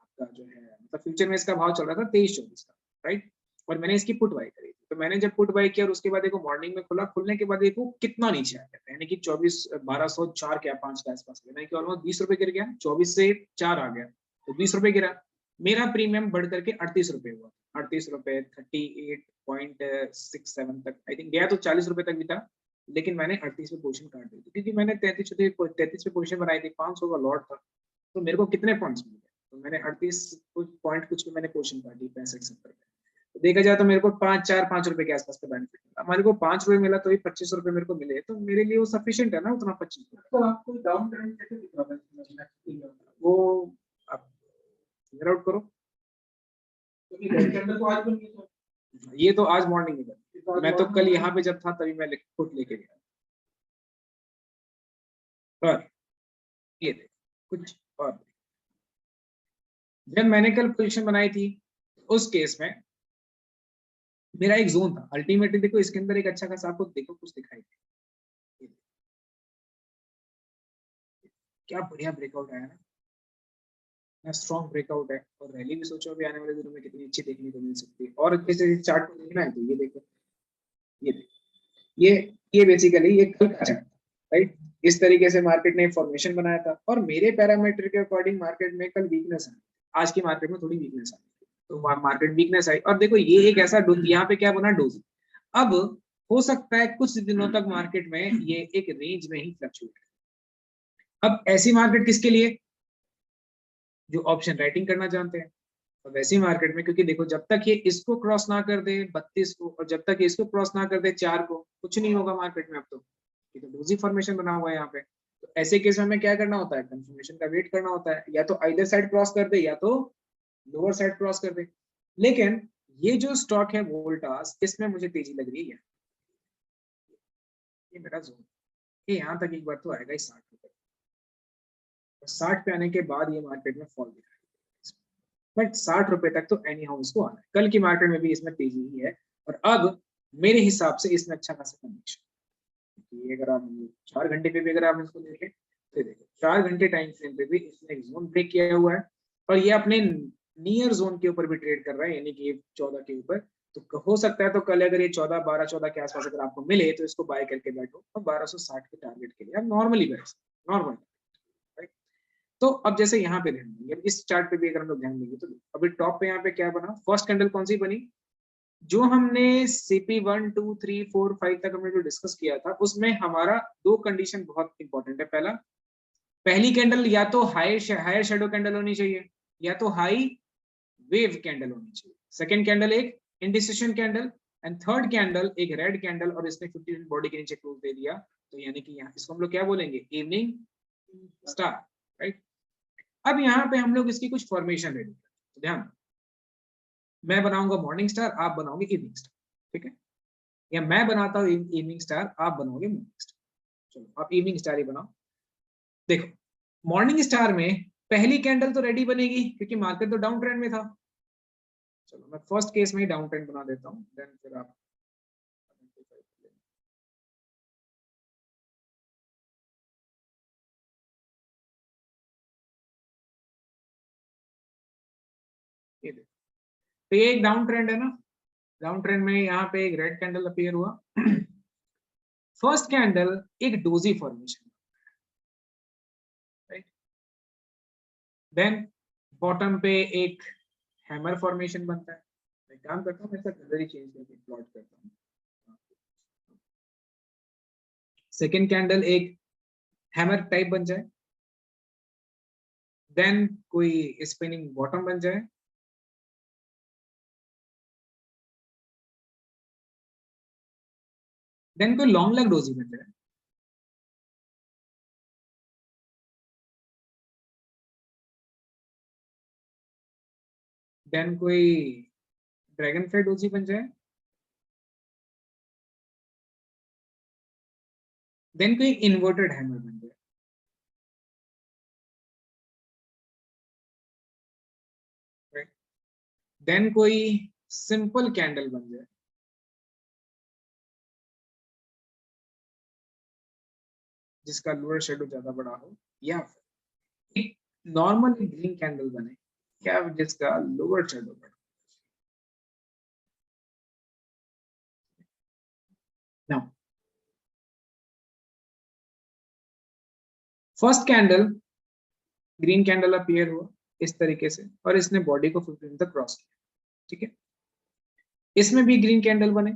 Speaker 1: आपका जो है मतलब फ्यूचर में इसका भाव चल रहा था 23-24 का, राइट। और मैंने इसकी पुट बाई करी थी, तो मैंने जब पुट बाई किया और उसके बाद देखो मॉर्निंग में खुला, खुलने के बाद देखो कितना नीचे आ गया, यानी कि 1204 क्या 5 के आसपास गया, यानी कि ऑलमोस्ट 20 रुपए गिर गया, 24 से 4 आ गया तो 20 रुपए गिरा। मेरा प्रीमियम बढ़ करके 38 रुपए हुआ, 38 रुपए 38.67 तक आई थिंक गया, तो 40 रुपए तक भी था, लेकिन मैंने 38 पे पोजीशन काट दी थी क्योंकि मैंने 33 पे पोजीशन बनाई थी, 500 का लॉट था, तो मेरे को कितने पॉइंट्स मिल गए, तो मैंने 38 पॉइंट कुछ पे मैंने पोजीशन काटी 65-70 पे। तो देखा जाए तो मेरे को 5 रुपए के आसपास का बेनिफिट मिला, हमारे को 5 रुपए मिला तो ही 25 रुपए मेरे को मिले, तो मेरे लिए वो सफिशिएंट है ना उतना 25 रुपए।
Speaker 4: तो आपको डाउन ट्रेंड कैसे दिख रहा है?
Speaker 1: वो आप फिगर आउट करो,
Speaker 4: क्योंकि रेड कैंडल तो आज बन गई तो
Speaker 1: ये तो आज मॉर्निंग में बना, मैं तो कल यहाँ पे जब था तभी मैं पुट लेके गया। और ये देखो कुछ और, जब मैंने कल पोजीशन बनाई थी उस केस में मेरा एक जोन था, अल्टीमेटली देखो इसके अंदर एक अच्छा खासा आपको देखो कुछ दिखाई दे, क्या बढ़िया ब्रेकआउट आया ना, स्ट्रॉन्ग ब्रेकआउट है, और रैली भी सोचो अभी आने वाले दिनों में कितनी अच्छी देखने को मिल सकती है। और जैसे चार्ट को देखना है तो ये देखो, ये देखो ये बेसिकली ये कल का चार्ट, राइट। इस तरीके से मार्केट ने फॉर्मेशन बनाया था और मेरे पैरामीटर के अकॉर्डिंग मार्केट में कल वीकनेस आई, आज की मार्केट में थोड़ी वीकनेस आई, तो मार्केट वीकनेस आई और देखो ये एक ऐसा यहाँ पे क्या बना डोजी। अब हो सकता है कुछ दिनों तक मार्केट में ये एक रेंज में ही फ्लक्चुएट। अब ऐसी मार्केट किसके लिए, जो ऑप्शन राइटिंग करना जानते हैं। और वैसी मार्केट में क्योंकि देखो जब तक ये इसको क्रॉस ना कर दे 32 को, और जब तक ये इसको क्रॉस ना कर दे 4 को, कुछ नहीं होगा मार्केट में। अब तो ये तो डोजी फॉर्मेशन बना हुआ है यहाँ पे, तो ऐसे केस में हमें क्या करना होता है, कंफर्मेशन का वेट करना होता है, या तो आइदर साइड क्रॉस कर दे या तो लोअर साइड क्रॉस कर दे। लेकिन ये जो स्टॉक है वोल्टास, इसमें मुझे तेजी लग रही है, ये मेरा जोन, ये यहाँ तक एक बार तो आएगा 60 रुपए, 60 पे आने के बाद ये मार्केट में फॉल दिखाई, बट 60 रुपए तक तो एनी हाउ इसको आना है। कल की मार्केट में भी इसमें तेजी ही है, और अब मेरे हिसाब से इसमें अच्छा खासा कन्विक्शन, ये अगर आप 4 घंटे पे भी अगर आप इसको देखें तो देखो 4 घंटे टाइम फ्रेम पे भी इसने एक जोन ब्रेक किया हुआ है, और ये अपने नियर जोन के ऊपर भी ट्रेड कर रहा है, यानी कि 14 के ऊपर। तो हो सकता है तो कल अगर ये 14 12 14 के आसपास अगर आपको मिले तो इसको बाय करके बैठो, और 1260 के टारगेट के लिए आप नॉर्मली बैठ नॉर्मल। तो अब जैसे यहाँ पे ध्यान देंगे, इस चार्ट पे भी अगर हम लोग ध्यान देंगे तो अभी टॉप पे यहाँ पे क्या बना, फर्स्ट कैंडल कौन सी बनी, जो हमने सीपी 1 2 3 4 5 तक हमने जो डिस्कस किया था उसमें हमारा दो कंडीशन बहुत इंपॉर्टेंट है। पहली कैंडल या तो हायर शेडो कैंडल होनी चाहिए, या तो हाई वेव कैंडल होनी चाहिए। सेकंड कैंडल एक indecision candle, and third candle एक रेड कैंडल, और इसने 50 बॉडी के नीचे क्लोज दे दिया, तो यानी कि यहाँ इसको हम लोग क्या बोलेंगे, इवनिंग स्टार, राइट। अब यहाँ पे हम लोग इसकी कुछ फॉर्मेशन रेडी करते हैं, तो ध्यान, मैं बनाऊंगा मॉर्निंग स्टार, आप बनाओगे इवनिंग स्टार, ठीक है, या मैं बनाता हूँ इवनिंग स्टार, आप बनाओगे मॉर्निंग स्टार। चलो आप इवनिंग स्टार ही बनाओ। देखो मॉर्निंग स्टार में पहली कैंडल तो रेडी बनेगी क्योंकि मार्केट तो डाउन ट्रेंड में था। चलो मैं फर्स्ट केस में ही डाउन ट्रेंड बना देता हूँ, देन फिर आप ये देखो, तो ये एक डाउन ट्रेंड है ना, डाउन ट्रेंड में यहाँ पे एक रेड कैंडल अपीयर हुआ। फर्स्ट कैंडल एक doji formation, right. Then bottom पे एक हैमर फॉर्मेशन बनता है। मैं काम करता हूँ, मैं इसका कलर ही चेंज करके प्लॉट करता हूँ। सेकेंड कैंडल एक हैमर टाइप बन जाए, देन कोई स्पिनिंग बॉटम बन जाए, देन कोई लॉन्ग लेग डोजी बन जाए, देन कोई ड्रैगन फ्लाई डोजी बन जाए, देन कोई इन्वर्टेड हैमर बन जाए, राइट। देन कोई सिंपल कैंडल बन जाए, जिसका लोअर शेडो ज्यादा बड़ा हो, या फिर एक नॉर्मल ग्रीन कैंडल बने क्या जिसका लोअर शेडो बड़ा। Now first candle green candle appear हुआ इस तरीके से और इसने बॉडी को 15 तक क्रॉस किया, ठीक है। इसमें भी ग्रीन कैंडल बने,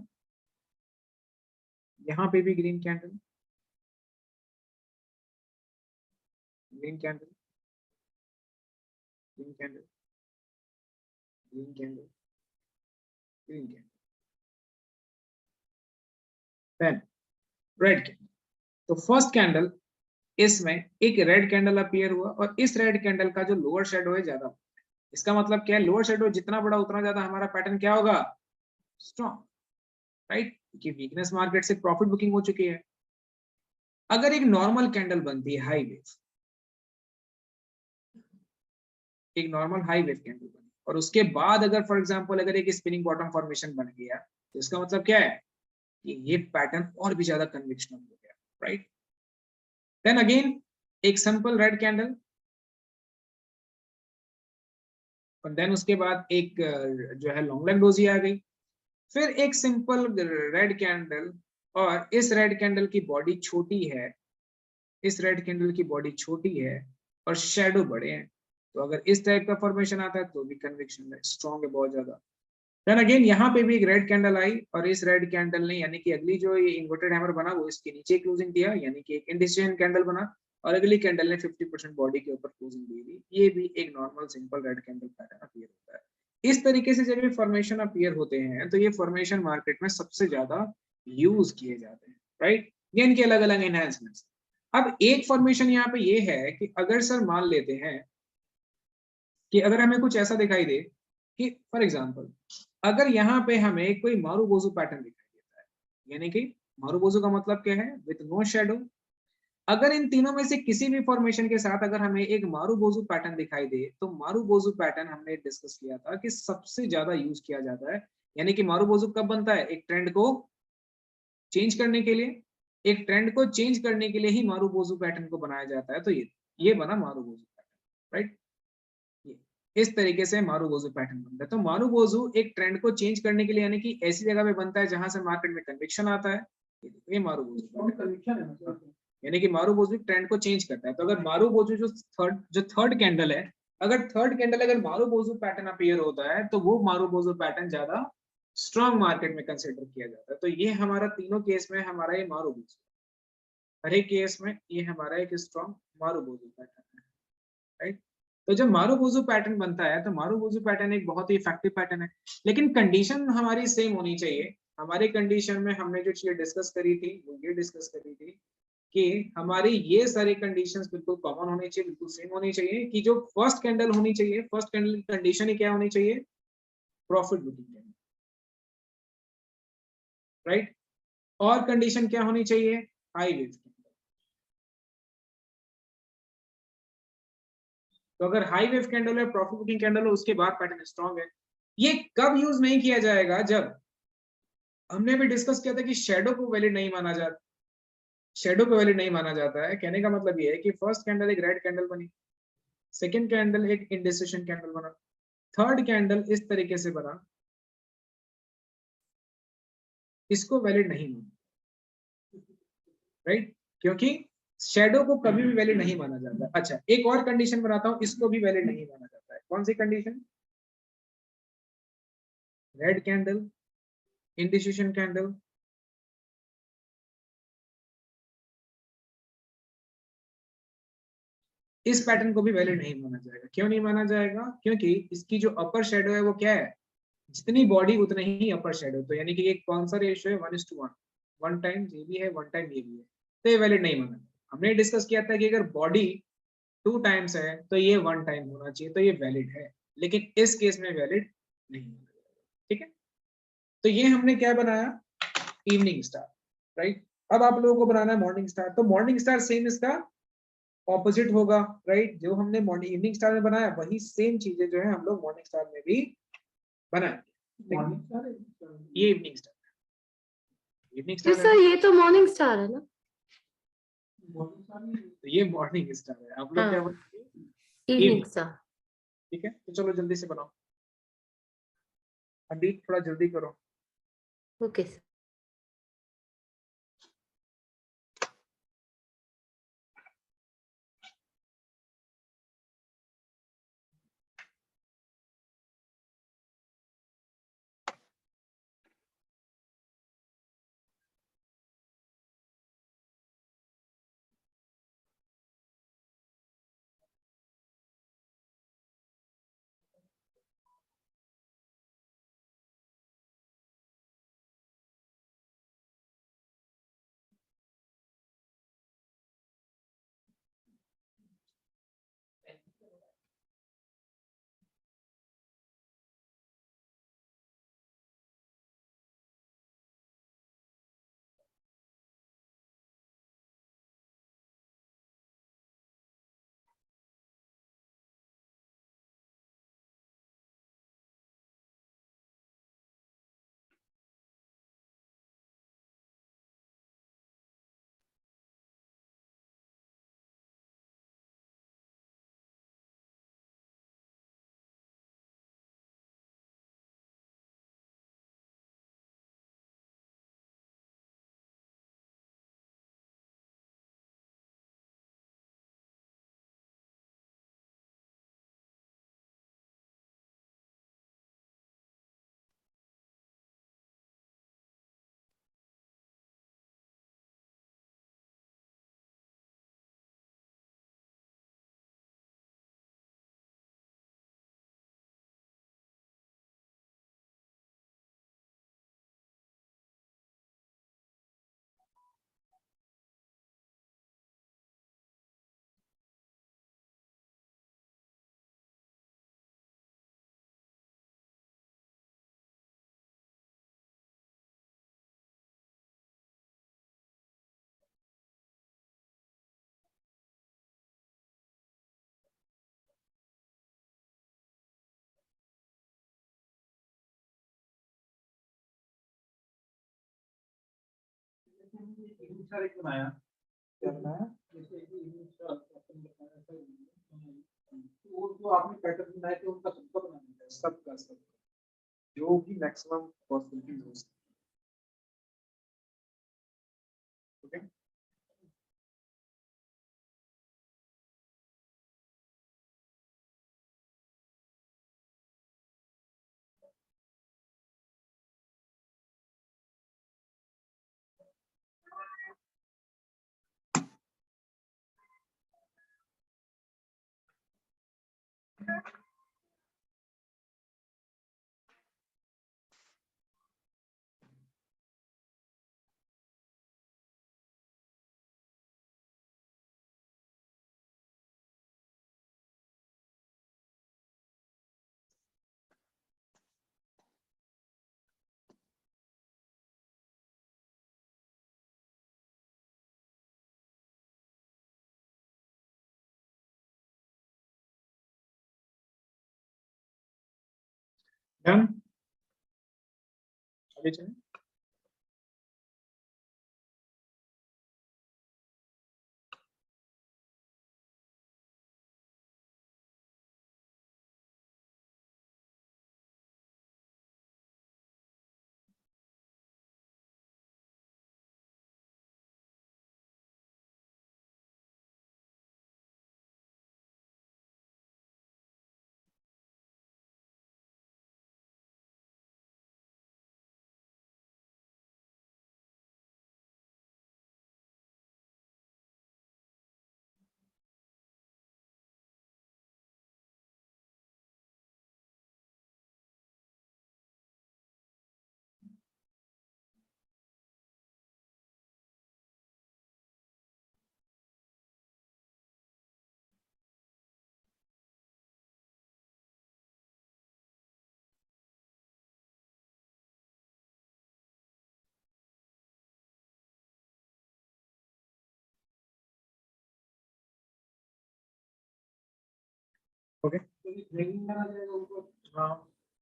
Speaker 1: यहां पे भी green candle, green candle, green candle, green candle, green candle, then red candle. तो फर्स्ट कैंडल इसमें एक रेड कैंडल अपीयर हुआ और इस रेड कैंडल का जो लोअर शेडो है ज्यादा, इसका मतलब क्या है, लोअर शेडो जितना बड़ा उतना ज्यादा हमारा पैटर्न क्या होगा, स्ट्रॉन्ग, राइट, क्योंकि वीकनेस मार्केट से प्रॉफिट बुकिंग हो चुकी है। अगर एक नॉर्मल कैंडल बनती है हाई वेव, एक नॉर्मल हाई वेव कैंडल बनी और उसके बाद अगर फॉर एग्जांपल अगर एक स्पिनिंग बॉटम फॉर्मेशन बन गया, तो इसका मतलब क्या है कि ये पैटर्न और भी ज्यादा कन्विक्शनल हो गया, राइट। देन अगेन एक सिंपल रेड कैंडल और देन उसके बाद एक जो है लॉन्ग लेग डोजी आ गई, फिर एक सिंपल रेड कैंडल और इस रेड कैंडल की बॉडी छोटी है, इस रेड कैंडल की बॉडी छोटी है और शेडो बड़े हैं, तो अगर इस टाइप का फॉर्मेशन आता है तो भी कन्विक्शन स्ट्रॉन्ग है बहुत ज्यादा। देन अगेन यहाँ पे भी एक रेड कैंडल आई और इस रेड कैंडल ने यानी कि अगली जो ये इन्वर्टेड हैमर बना वो इसके नीचे क्लोजिंग दिया, यानी कि एक इंडिसिजन कैंडल बना और अगली कैंडल ने 50% बॉडी के ऊपर क्लोजिंग दी थी। ये भी एक normal simple red candle pattern appear होता है। इस तरीके से जब ये फॉर्मेशन अपीयर होते हैं तो ये फॉर्मेशन मार्केट में सबसे ज्यादा यूज किए जाते हैं, राइट। ये इनके अलग अलग एनहांसमेंट्स। अब एक फॉर्मेशन यहाँ पे ये है कि अगर सर मान लेते हैं कि अगर हमें कुछ ऐसा दिखाई दे कि फॉर एग्जांपल अगर यहाँ पे हमें कोई मारूबोजू पैटर्न दिखाई देता है, यानी कि मारूबोजू का मतलब क्या है, विद नो शेडो। अगर इन तीनों में से किसी भी फॉर्मेशन के साथ अगर हमें एक मारूबोजू पैटर्न दिखाई दे, तो मारूबोजू पैटर्न हमने डिस्कस किया था कि सबसे ज्यादा यूज किया जाता है। यानी कि मारूबोजू कब बनता है, एक ट्रेंड को चेंज करने के लिए, एक ट्रेंड को चेंज करने के लिए ही मारूबोजू पैटर्न को बनाया जाता है। तो ये बना मारूबोजू पैटर्न, राइट। इस तरीके से मारूबोजू पैटर्न बनता है। तो मारूबोजू एक ट्रेंड को चेंज करने के लिए यानी कि ऐसी जगह पे बनता है जहां से मार्केट में कन्विक्शन आता है, ये मारूबोजू
Speaker 4: कन्विक्शन है मतलब
Speaker 1: यानी कि मारूबोजू ट्रेंड को चेंज करता है। तो अगर मारूबोजू जो थर्ड कैंडल है, अगर थर्ड कैंडल अगर मारूबोजू पैटर्न अपीयर होता है तो वो मारूबोजू पैटर्न ज्यादा स्ट्रॉन्ग मार्केट में कंसिडर किया जाता है। तो ये हमारा तीनों केस में हमारा ये मारूबोजू, हर एक केस में ये हमारा एक स्ट्रॉन्ग मारूबोजू पैटर्न है, राइट। तो जब मारूबोजू पैटर्न बनता है तो मारूबोजू पैटर्न एक बहुत ही इफेक्टिव पैटर्न है, लेकिन कंडीशन हमारी सेम होनी चाहिए। हमारी कंडीशन में हमने जो चीज डिस्कस करी थी वो ये डिस्कस करी थी कि हमारी ये सारी कंडीशंस बिल्कुल कॉमन होनी चाहिए, बिल्कुल सेम होनी चाहिए। कि जो फर्स्ट कैंडल होनी चाहिए, फर्स्ट कैंडल की कंडीशन ही क्या होनी चाहिए, प्रॉफिट बुकिंग, राइट। और कंडीशन क्या होनी चाहिए, हाई वेव। तो अगर हाई वेव कैंडल है, प्रॉफिट बुकिंग कैंडल है, उसके बाद पैटर्न स्ट्रॉन्ग है। ये कब यूज नहीं किया जाएगा, जब हमने भी डिस्कस किया था कि शेडो को वैलिड नहीं माना जाता, शेडो को वैलिड नहीं माना जाता है। कहने का मतलब ये है कि फर्स्ट कैंडल एक रेड कैंडल बनी, सेकंड कैंडल एक इंडिसिजन कैंडल बना, थर्ड कैंडल इस तरीके से बना, इसको वैलिड नहीं माना, राइट, क्योंकि शेडो को कभी भी वैलिड नहीं माना जाता। अच्छा, एक और कंडीशन बनाता हूं, इसको भी वैलिड नहीं माना जाता है। कौन सी कंडीशन, रेड कैंडल, इंडिसिजन कैंडल, इस पैटर्न को भी वैलिड नहीं माना जाएगा। क्यों नहीं माना जाएगा, क्योंकि इसकी जो अपर शेडो है वो क्या है, जितनी बॉडी उतने ही अपर शेडो। तो यानी कि ये कौन सा रेशियो है, 1:1, 1 टाइम्स ये भी है, 1 टाइम ये भी है, तो ये वैलिड नहीं माना। हमने डिस्कस किया था कि अगर बॉडी 2 टाइम्स है तो ये 1 टाइम होना चाहिए, तो ये वैलिड है। लेकिन इस केस में वैलिड नहीं माना जाएगा, ठीक है। तो ये हमने क्या बनाया, इवनिंग स्टार, राइट। अब आप लोगों को बनाना है मॉर्निंग स्टार। तो मॉर्निंग स्टार सेम इसका ऑपोजिट होगा, राइट। जो हमने मॉर्निंग इवनिंग स्टार में बनाया वही सेम चीजें जो है हम लोग मॉर्निंग स्टार में भी बनाएंगे। ये इवनिंग स्टार, इवनिंग
Speaker 3: जी
Speaker 1: स्टार
Speaker 3: सर, ये तो मॉर्निंग स्टार है ना।
Speaker 4: मॉर्निंग स्टार नहीं
Speaker 1: तो ये मॉर्निंग स्टार है, आप लोग क्या
Speaker 3: हाँ।
Speaker 1: बोलेंगे?
Speaker 3: Evening star.
Speaker 1: ठीक है, तो चलो जल्दी से बनाओ, अभी थोड़ा जल्दी करो।
Speaker 3: Okay sir.
Speaker 4: इवनिंग स्टार एक बनाया, क्या बनाया? जैसे इवनिंग स्टार अपन बताया था, तो वो जो आपने पैटर्न बनाए थे उनका सबका बनाना है।
Speaker 1: सबका जो भी मैक्सिमम पॉसिबिलिटीज हो सकती है। ओके, डन, आगे चलें। ओके,
Speaker 4: तो ये ट्रेनिंग में आ जाएगा ऊपर। हाँ,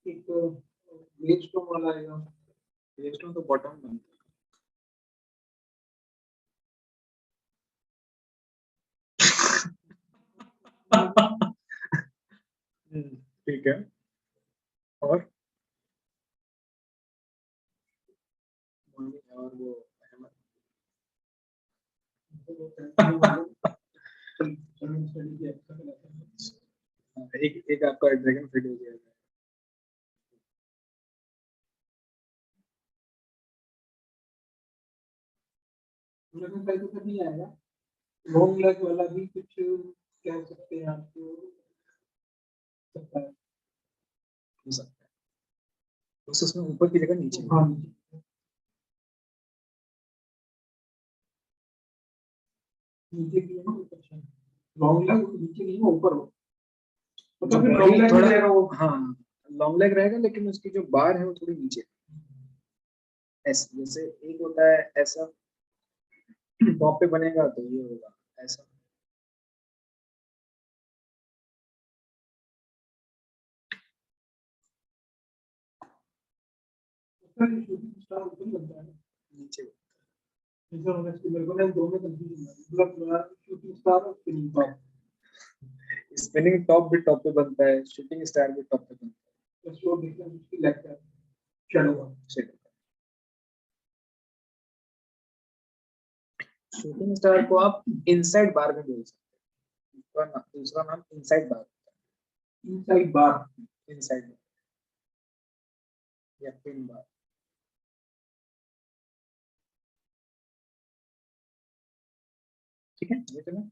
Speaker 4: एक ग्लेडस्टोन वाला आएगा।
Speaker 1: ग्लेडस्टोन तो बॉटम बनता है। ठीक है, और वो अहमद। एक आपका ड्रैगन फिट हो गया है।
Speaker 4: ड्रैगन साइड तो नहीं आएगा, लॉन्ग लेग वाला भी कुछ कह सकते हैं आपको, सकता है,
Speaker 1: हो सकता है बस उसमें ऊपर की जगह नीचे।
Speaker 4: हाँ नीचे की है ना, लॉन्ग लेग नीचे नहीं है, ऊपर हो, मतलब फिर लॉन्ग लेग
Speaker 1: थोड़ा
Speaker 4: रहेगा वो।
Speaker 1: हाँ लॉन्ग लेग रहेगा, लेकिन उसकी जो बार है वो थोड़ी नीचे, ऐसे जैसे एक होता है ऐसा टॉप पे बनेगा तो ये होगा ऐसा।
Speaker 4: शूटिंग स्टार ऊपर लगता है,
Speaker 1: नीचे
Speaker 4: जैसे ऑनेस्टली मेरे को ना दो में कंफ्यूजन है, मतलब शूटिंग स्टार और स्पिनिंग टॉप।
Speaker 1: स्पिनिंग टॉप भी टॉप पे बनता है, शूटिंग स्टार भी टॉप पे बनता
Speaker 4: तो शो डिफरेंस उसकी लगता है शैडो का।
Speaker 1: है। शूटिंग स्टार को आप इनसाइड बार में बोल सकते हैं, दूसरा नाम इनसाइड बार,
Speaker 4: इनसाइड बार,
Speaker 1: इनसाइड बार या पिन बार। ठीक है, ये तो ना।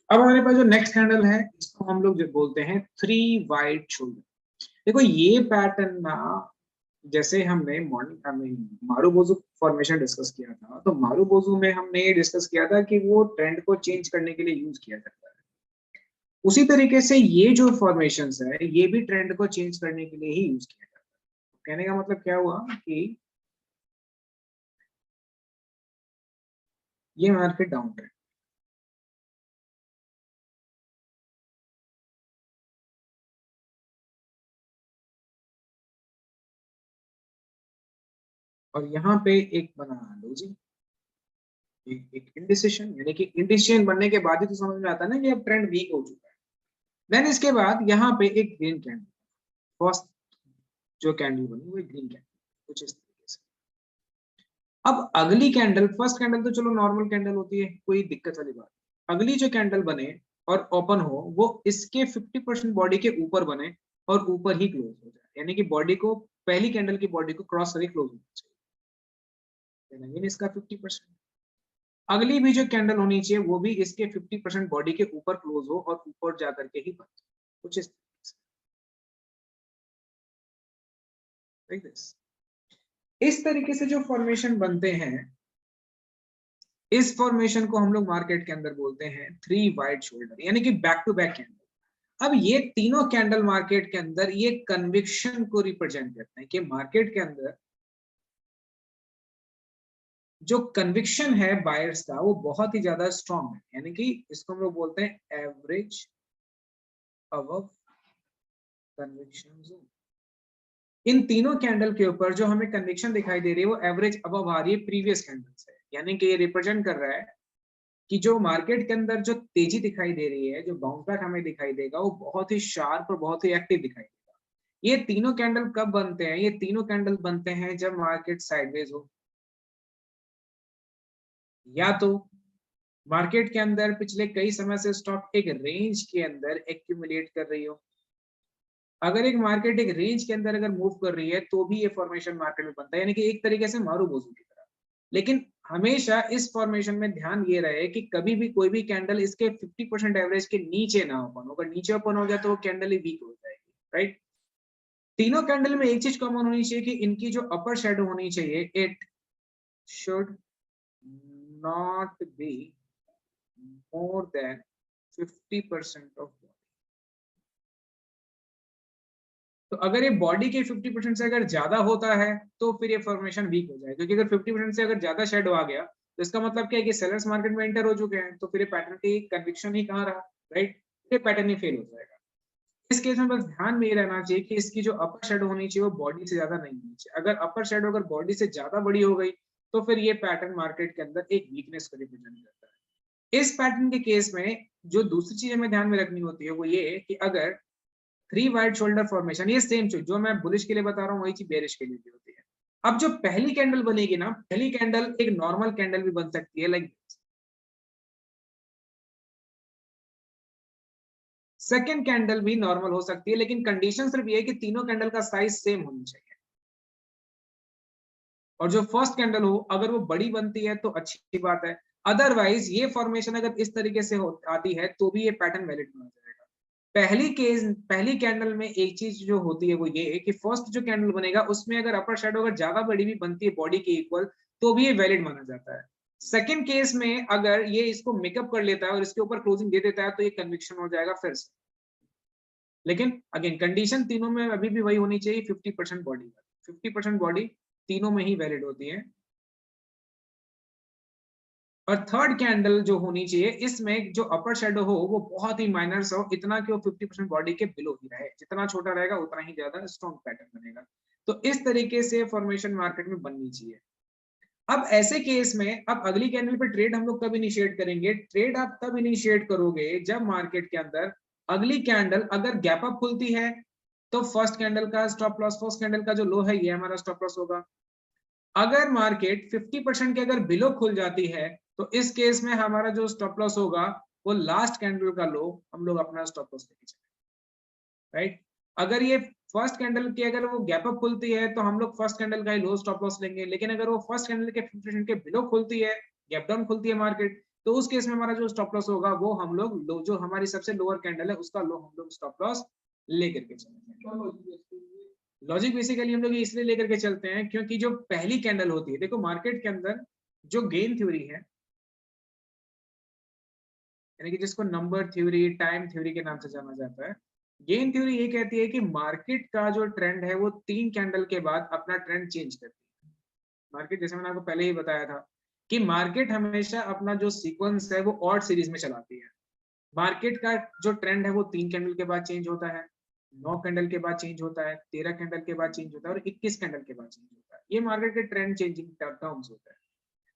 Speaker 1: अब हमारे पास जो नेक्स्ट कैंडल है इसको हम लोग जो बोलते हैं 3 वाइड शोल्डर। देखो ये पैटर्न ना, जैसे हमने मॉर्निंग मारुबोजू फॉर्मेशन डिस्कस किया था, तो मारुबोजू में हमने ये डिस्कस किया था कि वो ट्रेंड को चेंज करने के लिए यूज किया जाता है। उसी तरीके से ये जो फॉर्मेशंस है ये भी ट्रेंड को चेंज करने के लिए ही यूज किया जाता है। कहने का मतलब क्या हुआ कि ये मार्केट डाउन ट्रेंड, और यहाँ पे एक बना डोजी, एक इंडिसिशन, यानी कि इंडिसिशन बनने के बाद ही तो समझ में आता है ना कि अब ट्रेंड वीक हो चुका है। देन इसके बाद यहाँ पे एक ग्रीन कैंडल, फर्स्ट जो कैंडल बनी वो ग्रीन कैंडल, कुछ इस तरीके से। अब अगली कैंडल, फर्स्ट कैंडल तो चलो नॉर्मल कैंडल होती है, कोई दिक्कत वाली बात। अगली जो कैंडल बने और ओपन हो वो इसके 50% बॉडी के ऊपर बने और ऊपर ही क्लोज हो जाए, यानी कि बॉडी को, पहली कैंडल की बॉडी को क्रॉस करके क्लोज होना चाहिए, यानी इसका 50%। अगली भी जो कैंडल होनी चाहिए वो भी इसके 50% बॉडी के ऊपर क्लोज हो और ऊपर जाकर के ही बंद, कुछ इस तरीके से। Like this. इस तरीके से जो फॉर्मेशन बनते हैं, इस फॉर्मेशन को हम लोग मार्केट के अंदर बोलते हैं 3 वाइड शोल्डर, यानी कि बैक टू बैक कैंडल। अब ये तीनों कैंडल मार्केट के अंदर ये कन्विक्शन को रिप्रेजेंट करते हैं कि मार्केट के अंदर जो कन्विक्शन है बायर्स का वो बहुत ही ज्यादा स्ट्रॉन्ग है, यानी कि इसको हम लोग बोलते हैं एवरेज अबव कन्विक्शन जोन। इन तीनों कैंडल के ऊपर जो हमें कन्विक्शन दिखाई दे रही है वो एवरेज अबव आ रही है प्रीवियस कैंडल से, यानी कि ये रिप्रेजेंट कर रहा है कि जो मार्केट के अंदर जो तेजी दिखाई दे रही है, जो बाउंस बैक हमें दिखाई देगा वो बहुत ही शार्प और बहुत ही एक्टिव दिखाई देगा। ये तीनों कैंडल कब बनते हैं? ये तीनों कैंडल बनते हैं जब मार्केट साइडवेज हो, या तो मार्केट के अंदर पिछले कई समय से स्टॉक एक रेंज के अंदर एक्यूमुलेट कर रही हो। अगर एक मार्केट एक रेंज के अंदर अगर मूव कर रही है तो भी ये फॉर्मेशन मार्केट में बनता है, यानी कि एक तरीके से मारूबोजू की तरह। लेकिन हमेशा इस फॉर्मेशन में ध्यान ये रहे कि कभी भी कोई भी कैंडल इसके 50% एवरेज के नीचे ना ओपन हो, अगर नीचे ओपन हो गया तो वो कैंडल ही वीक हो जाएगी, राइट। तीनों कैंडल में एक चीज कॉमन होनी चाहिए कि इनकी जो अपर शेडो होनी चाहिए, it should not be more than 50% of body। तो अगर ये बॉडी के 50% से अगर ज्यादा होता है तो फिर ये फॉर्मेशन वीक हो जाएगा, क्योंकि अगर 50% से अगर ज्यादा शेडो आ गया तो इसका मतलब क्या है कि सेलर्स मार्केट में एंटर हो चुके हैं, तो फिर ये पैटर्न की कन्विक्शन ही कहाँ रहा, राइट। ये पैटर्न ही फेल हो जाएगा। इस केस में बस ध्यान में ये रहना चाहिए कि इसकी जो अपर शेडो होनी चाहिए वो बॉडी से ज्यादा नहीं होनी चाहिए। अगर अपर शेडो अगर बॉडी से ज्यादा बड़ी हो गई तो फिर ये पैटर्न मार्केट के अंदर एक वीकनेस को रिप्रेजेंट करता है। इस पैटर्न के केस में जो दूसरी चीज हमें ध्यान में रखनी होती है वो ये कि अगर 3 वाइड शोल्डर फॉर्मेशन, ये सेम चीज जो मैं बुलिश के लिए बता रहा हूँ वही चीज बेरिश के लिए भी होती है। अब जो पहली कैंडल बनेगी ना, पहली कैंडल एक नॉर्मल कैंडल भी बन सकती है लाइक सेकेंड कैंडल भी नॉर्मल हो सकती है, लेकिन कंडीशन सिर्फ ये है कि तीनों कैंडल का साइज सेम होनी चाहिए। और जो फर्स्ट कैंडल हो अगर वो बड़ी बनती है तो अच्छी बात है, अदरवाइज ये फॉर्मेशन अगर इस तरीके से आती है तो भी ये पैटर्न वैलिड माना जाएगा। पहली कैंडल में एक चीज जो होती है वो ये है कि फर्स्ट जो कैंडल बनेगा उसमें अगर अपर शैडो अगर ज्यादा बड़ी भी बनती है बॉडी के इक्वल तो भी ये वैलिड माना जाता है। सेकेंड केस में अगर ये इसको मेकअप कर लेता है और इसके ऊपर क्लोजिंग दे देता है तो ये कन्विक्शन हो जाएगा फिर से। लेकिन अगेन कंडीशन तीनों में अभी भी वही होनी चाहिए, 50% बॉडी, 50% बॉडी तीनों में ही वैलिड होती है। और थर्ड कैंडल जो होनी चाहिए इसमें जो अपर शेडो हो वो बहुत ही माइनर हो, इतना कि वो 50% बॉडी के बिलो ही रहे, जितना छोटा रहेगा उतना ही ज्यादा स्ट्रॉन्ग पैटर्न बनेगा। तो इस तरीके से फॉर्मेशन मार्केट में बननी चाहिए। अब ऐसे केस में अब अगली कैंडल पे ट्रेड हम लोग कब इनिशिएट करेंगे? ट्रेड आप तब इनिशिएट करोगे जब मार्केट के अंदर अगली कैंडल अगर गैप अप खुलती है तो फर्स्ट कैंडल का स्टॉप लॉस, फर्स्ट कैंडल का जो लो है ये हमारा स्टॉप लॉस होगा। अगर मार्केट 50% के अगर बिलो खुल जाती है तो इस केस में हमारा जो स्टॉप लॉस होगा वो लास्ट कैंडल का लो हम लोग अपना स्टॉप लॉस लेके चलेंगे, राइट। अगर ये फर्स्ट कैंडल की अगर वो गैप अप खुलती है तो हम लोग फर्स्ट कैंडल का ही लो स्टॉप लॉस लेंगे, लेकिन अगर वो फर्स्ट कैंडल के 50% के बिलो खुलती है, गैप डाउन खुलती है मार्केट, तो उस केस में हमारा जो स्टॉप लॉस होगा वो हम लोग लो जो हमारी सबसे लोअर कैंडल है उसका लो हम लोग स्टॉप लॉस लेकर के चलेंगे। लॉजिक बेसिकली हम लोग इसलिए लेकर के चलते हैं क्योंकि जो पहली कैंडल होती है, देखो मार्केट के अंदर जो गेन थ्योरी है यानी कि जिसको नंबर थ्योरी, टाइम थ्योरी के नाम से जाना जाता है, गेन थ्योरी ये कहती है कि मार्केट का जो ट्रेंड है वो 3 कैंडल के बाद अपना ट्रेंड चेंज करती है। मार्केट, जैसे मैंने आपको पहले ही बताया था कि मार्केट हमेशा अपना जो सीक्वेंस है वो ऑड सीरीज में चलाती है। मार्केट का जो ट्रेंड है वो 3 कैंडल के बाद चेंज होता है, 9 कैंडल के बाद चेंज होता है, 13 कैंडल के बाद चेंज होता है और 21 कैंडल के बाद चेंज होता है। ये मार्केट के ट्रेंड चेंजिंग टर्म्स होता है।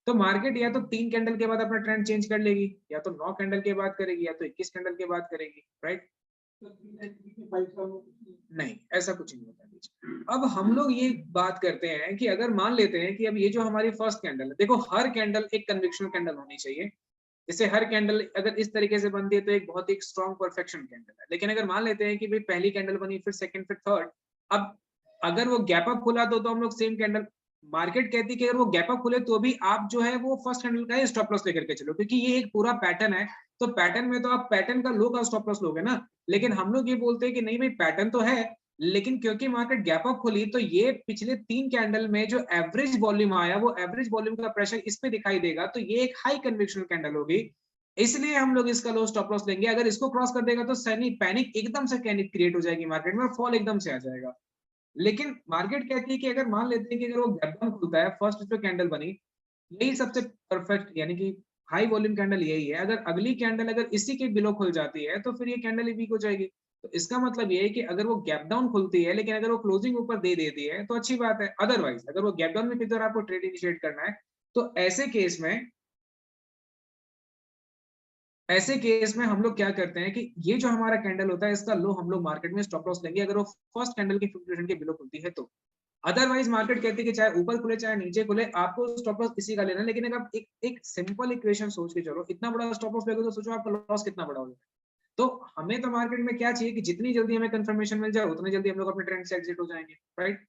Speaker 1: तो मार्केट या तो 3 कैंडल के बाद अपना ट्रेंड चेंज कर लेगी, या तो 9 कैंडल के बाद करेगी, या तो 21 कैंडल के बाद करेगी, राइट। नहीं, ऐसा कुछ नहीं होता बीच में। अब हम लोग ये बात करते हैं कि अगर मान लेते हैं कि अब ये जो हमारी फर्स्ट कैंडल है, देखो हर कैंडल एक कन्विक्शनल कैंडल होनी चाहिए। जैसे हर कैंडल अगर इस तरीके से बनती है तो एक बहुत ही स्ट्रॉन्ग परफेक्शन कैंडल है। लेकिन अगर मान लेते हैं कि भाई पहली कैंडल बनी, फिर सेकंड, फिर थर्ड, अब अगर वो गैप अप खुला तो हम लोग सेम कैंडल, मार्केट कहती है कि अगर वो गैप अप खुले तो भी आप जो है वो फर्स्ट कैंडल का ही स्टॉप लॉस लेकर के चलो, क्योंकि ये एक पूरा पैटर्न है। तो पैटर्न में तो आप पैटर्न का लो का स्टॉप लॉस लोगे ना। लेकिन हम लोग ये बोलते हैं कि नहीं भाई पैटर्न तो है, लेकिन क्योंकि मार्केट गैप अप खुली तो ये पिछले 3 कैंडल में जो एवरेज वॉल्यूम आया वो एवरेज वॉल्यूम का प्रेशर इस पे दिखाई देगा, तो ये एक हाई कन्विक्शन कैंडल होगी, इसलिए हम लोग इसका लो स्टॉप लॉस लेंगे। अगर इसको क्रॉस कर देगा तो पैनिक एकदम से क्रिएट हो जाएगी मार्केट में, फॉल एकदम से आ जाएगा। लेकिन मार्केट कहती है कि अगर मान लेते हैं कि अगर वो गैप डाउन खुलता है, फर्स्ट जो कैंडल बनी यही सबसे परफेक्ट यानी कि हाई वॉल्यूम कैंडल यही है, अगर अगली कैंडल अगर इसी के बिलो खुल जाती है तो फिर ये कैंडल ही वीक हो जाएगी। तो इसका मतलब ये है कि अगर वो गैप डाउन खुलती है लेकिन अगर वो क्लोजिंग ऊपर दे देती है तो अच्छी बात है, अदरवाइज अगर वो गैप डाउन में किधर आपको ट्रेड इनिशिएट करना है तो ऐसे केस में हम लोग क्या करते हैं कि ये जो हमारा कैंडल होता है इसका लो हम लोग मार्केट में स्टॉप लॉस लेंगे अगर वो फर्स्ट कैंडल की 50% के बिलो खुलती है तो। अदरवाइज मार्केट कहती है कि चाहे ऊपर खुले चाहे नीचे खुले आपको स्टॉप लॉस इसी का लेना है। लेकिन अगर आप एक सिंपल इक्वेशन सोच के चलो, इतना बड़ा स्टॉप लॉस लेगे तो सोचो आपका लॉस कितना बड़ा हो जाए। तो हमें तो मार्केट में क्या चाहिए कि जितनी जल्दी हमें कंफर्मेशन मिल जाए उतनी जल्दी हम लोग अपने ट्रेंड से एग्जिट हो जाएंगे, right.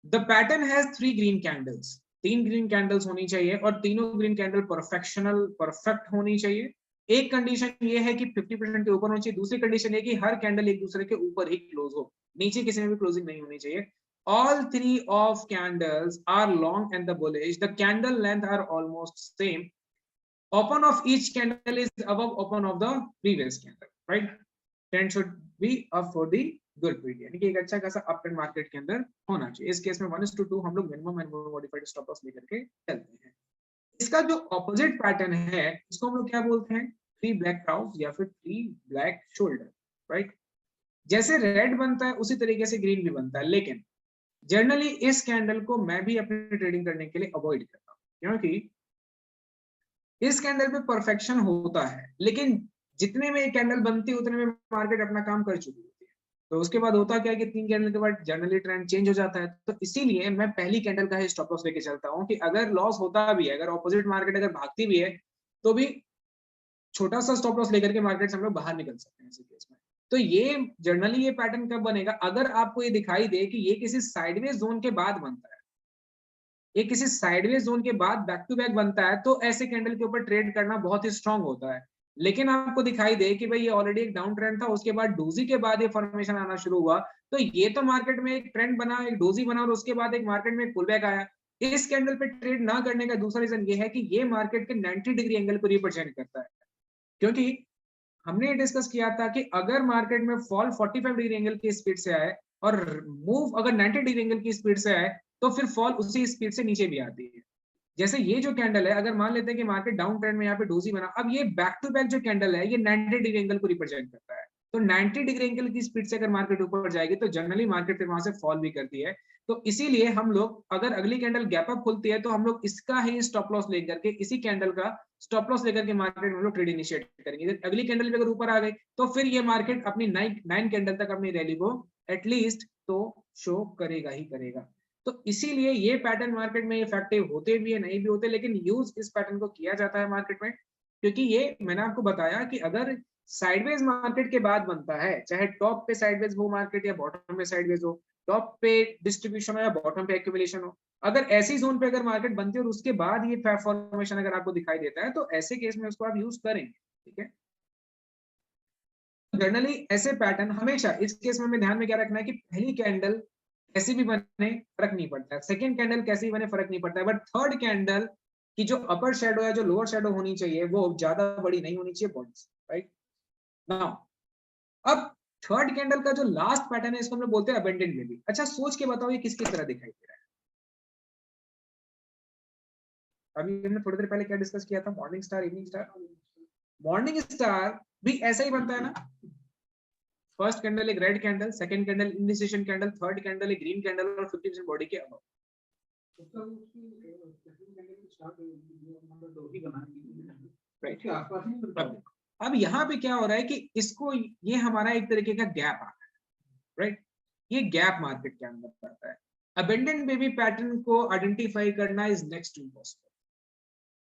Speaker 1: The pattern has 3 green candles, 3 green candles होनी चाहिए और तीनों ग्रीन कैंडल परफेक्ट होनी चाहिए। एक कंडीशन ये है कि 50% के ऊपर होनी चाहिए, दूसरी कंडीशन ये कि हर कैंडल एक दूसरे के ऊपर ही क्लोज हो, नीचे किसी में भी क्लोजिंग नहीं होनी चाहिए। All 3 of candles are long and the bullish. The candle length are almost same. Open of each candle is above open of the previous candle, right? Trend should be up for the good period, यानी कि एक अच्छा खासा up trend market के अंदर होना चाहिए। इस केस में 1:2 हम लोग minimum and modified stop loss लेकर के चलते हैं। इसका जो ऑपोजिट पैटर्न है इसको हम लोग क्या बोलते हैं? 3 ब्लैक क्राउड्स या फिर 3 ब्लैक शोल्डर, राइट। जैसे रेड बनता है उसी तरीके से ग्रीन भी बनता है, लेकिन जनरली इस कैंडल को मैं भी अपने ट्रेडिंग करने के लिए अवॉइड करता हूं, क्योंकि इस कैंडल पे परफेक्शन होता है, लेकिन जितने में एक कैंडल बनती है उतने में मार्केट अपना काम कर चुकी होती है। तो उसके बाद होता क्या है कि 3 कैंडल के बाद जनरली ट्रेंड चेंज हो जाता है। तो इसीलिए मैं पहली कैंडल का ही स्टॉप लॉस लेके चलता हूँ कि अगर लॉस होता भी है, अगर ऑपोजिट मार्केट अगर भागती भी है, तो भी छोटा सा स्टॉप लॉस लेकर के मार्केट से हम लोग बाहर निकल सकते हैं ऐसे केस में। तो ये जनरली ये पैटर्न कब बनेगा, अगर आपको ये दिखाई दे कि ये किसी साइडवेज जोन के बाद बनता है, ये किसी साइडवेज जोन के बाद बैक टू बैक बनता है, तो ऐसे कैंडल के ऊपर ट्रेड करना बहुत ही स्ट्रांग होता है। लेकिन आपको दिखाई दे कि भाई ये ऑलरेडी एक डाउन ट्रेंड था, उसके बाद डोजी के बाद ये फॉर्मेशन आना शुरू हुआ, तो ये तो मार्केट में एक ट्रेंड बना, एक डोजी बना, और उसके बाद एक मार्केट में पुल बैक आया। इस कैंडल पे ट्रेड ना करने का दूसरा रीजन ये है कि ये मार्केट के 90 डिग्री एंगल को रिप्रेजेंट करता है। क्योंकि हमने ये डिस्कस किया था कि अगर मार्केट में फॉल 45 डिग्री एंगल की स्पीड से आए और मूव अगर 90 डिग्री एंगल की स्पीड से आए, तो फिर फॉल उसी स्पीड से नीचे भी आती है। जैसे ये जो कैंडल है, अगर मान लेते हैं कि मार्केट डाउन ट्रेंड में यहाँ पे डोजी बना, अब ये बैक टू बैक जो कैंडल है ये 90 डिग्री एंगल को रिप्रेजेंट करता है। तो 90 डिग्री एंगल की स्पीड से अगर मार्केट ऊपर जाएगी तो जनरली मार्केट फिर वहां से फॉल भी करती है। तो इसीलिए हम लोग अगर अगली कैंडल गैप अप खुलती है तो हम लोग इसका ही स्टॉप लॉस लेकर के, इसी कैंडल का स्टॉप लॉस लेकर के मार्केट में हम लोग ट्रेड इनिशिएट करेंगे। अगली कैंडल भी अगर ऊपर आ गई तो फिर ये मार्केट अपनी 9 कैंडल तक अपनी रैली को एटलीस्ट तो शो करेगा ही करेगा। तो इसीलिए ये पैटर्न मार्केट में इफेक्टिव होते भी है, नहीं भी होते, लेकिन यूज इस पैटर्न को किया जाता है मार्केट में। क्योंकि ये मैंने आपको बताया कि अगर साइडवेज मार्केट के बाद बनता है, चाहे टॉप पे साइडवेज हो मार्केट या बॉटम पे साइडवेज हो, टॉप पे डिस्ट्रीब्यूशन हो या बॉटम पे एक्यूमुलेशन हो, अगर ऐसी जोन पे अगर मार्केट बनती है और उसके बाद ये फॉर्मेशन अगर आपको दिखाई देता है, तो ऐसे केस में उसको आप यूज करेंगे। ठीक है, जनरली ऐसे पैटर्न हमेशा इस केस में हमें ध्यान में क्या रखना है कि पहली कैंडल कैसी भी बने फर्क नहीं पड़ता है, सेकंड कैंडल कैसी भी बने फर्क नहीं पड़ता है, बट थर्ड कैंडल की जो अपर शेडो है, जो लोअर शेडो होनी चाहिए, वो ज्यादा बड़ी नहीं होनी चाहिए बॉडी से, राइट। नाउ अब थर्ड कैंडल का जो लास्ट पैटर्न है इसको हम लोग बोलते हैं अबेंडेंट बेबी। अच्छा सोच के बताओ ये किसकी तरह दिखाई दे रहा है। अभी हमने थोड़ी देर पहले क्या डिस्कस किया था, morning star, evening star. Morning star भी ऐसा ही बनता है ना, फर्स्ट कैंडल एक red candle, second candle indecision candle, third candle एक ग्रीन कैंडल और 50% बॉडी के अबव। राइट। अब यहाँ पे क्या हो रहा है कि इसको ये हमारा एक तरीके का गैप आ रहा है, राइट। ये गैप मार्केट के अंदर आता है। अबेंडेंट बेबी पैटर्न को आइडेंटिफाई करना इज नेक्स्ट टू इम्पॉसिबल,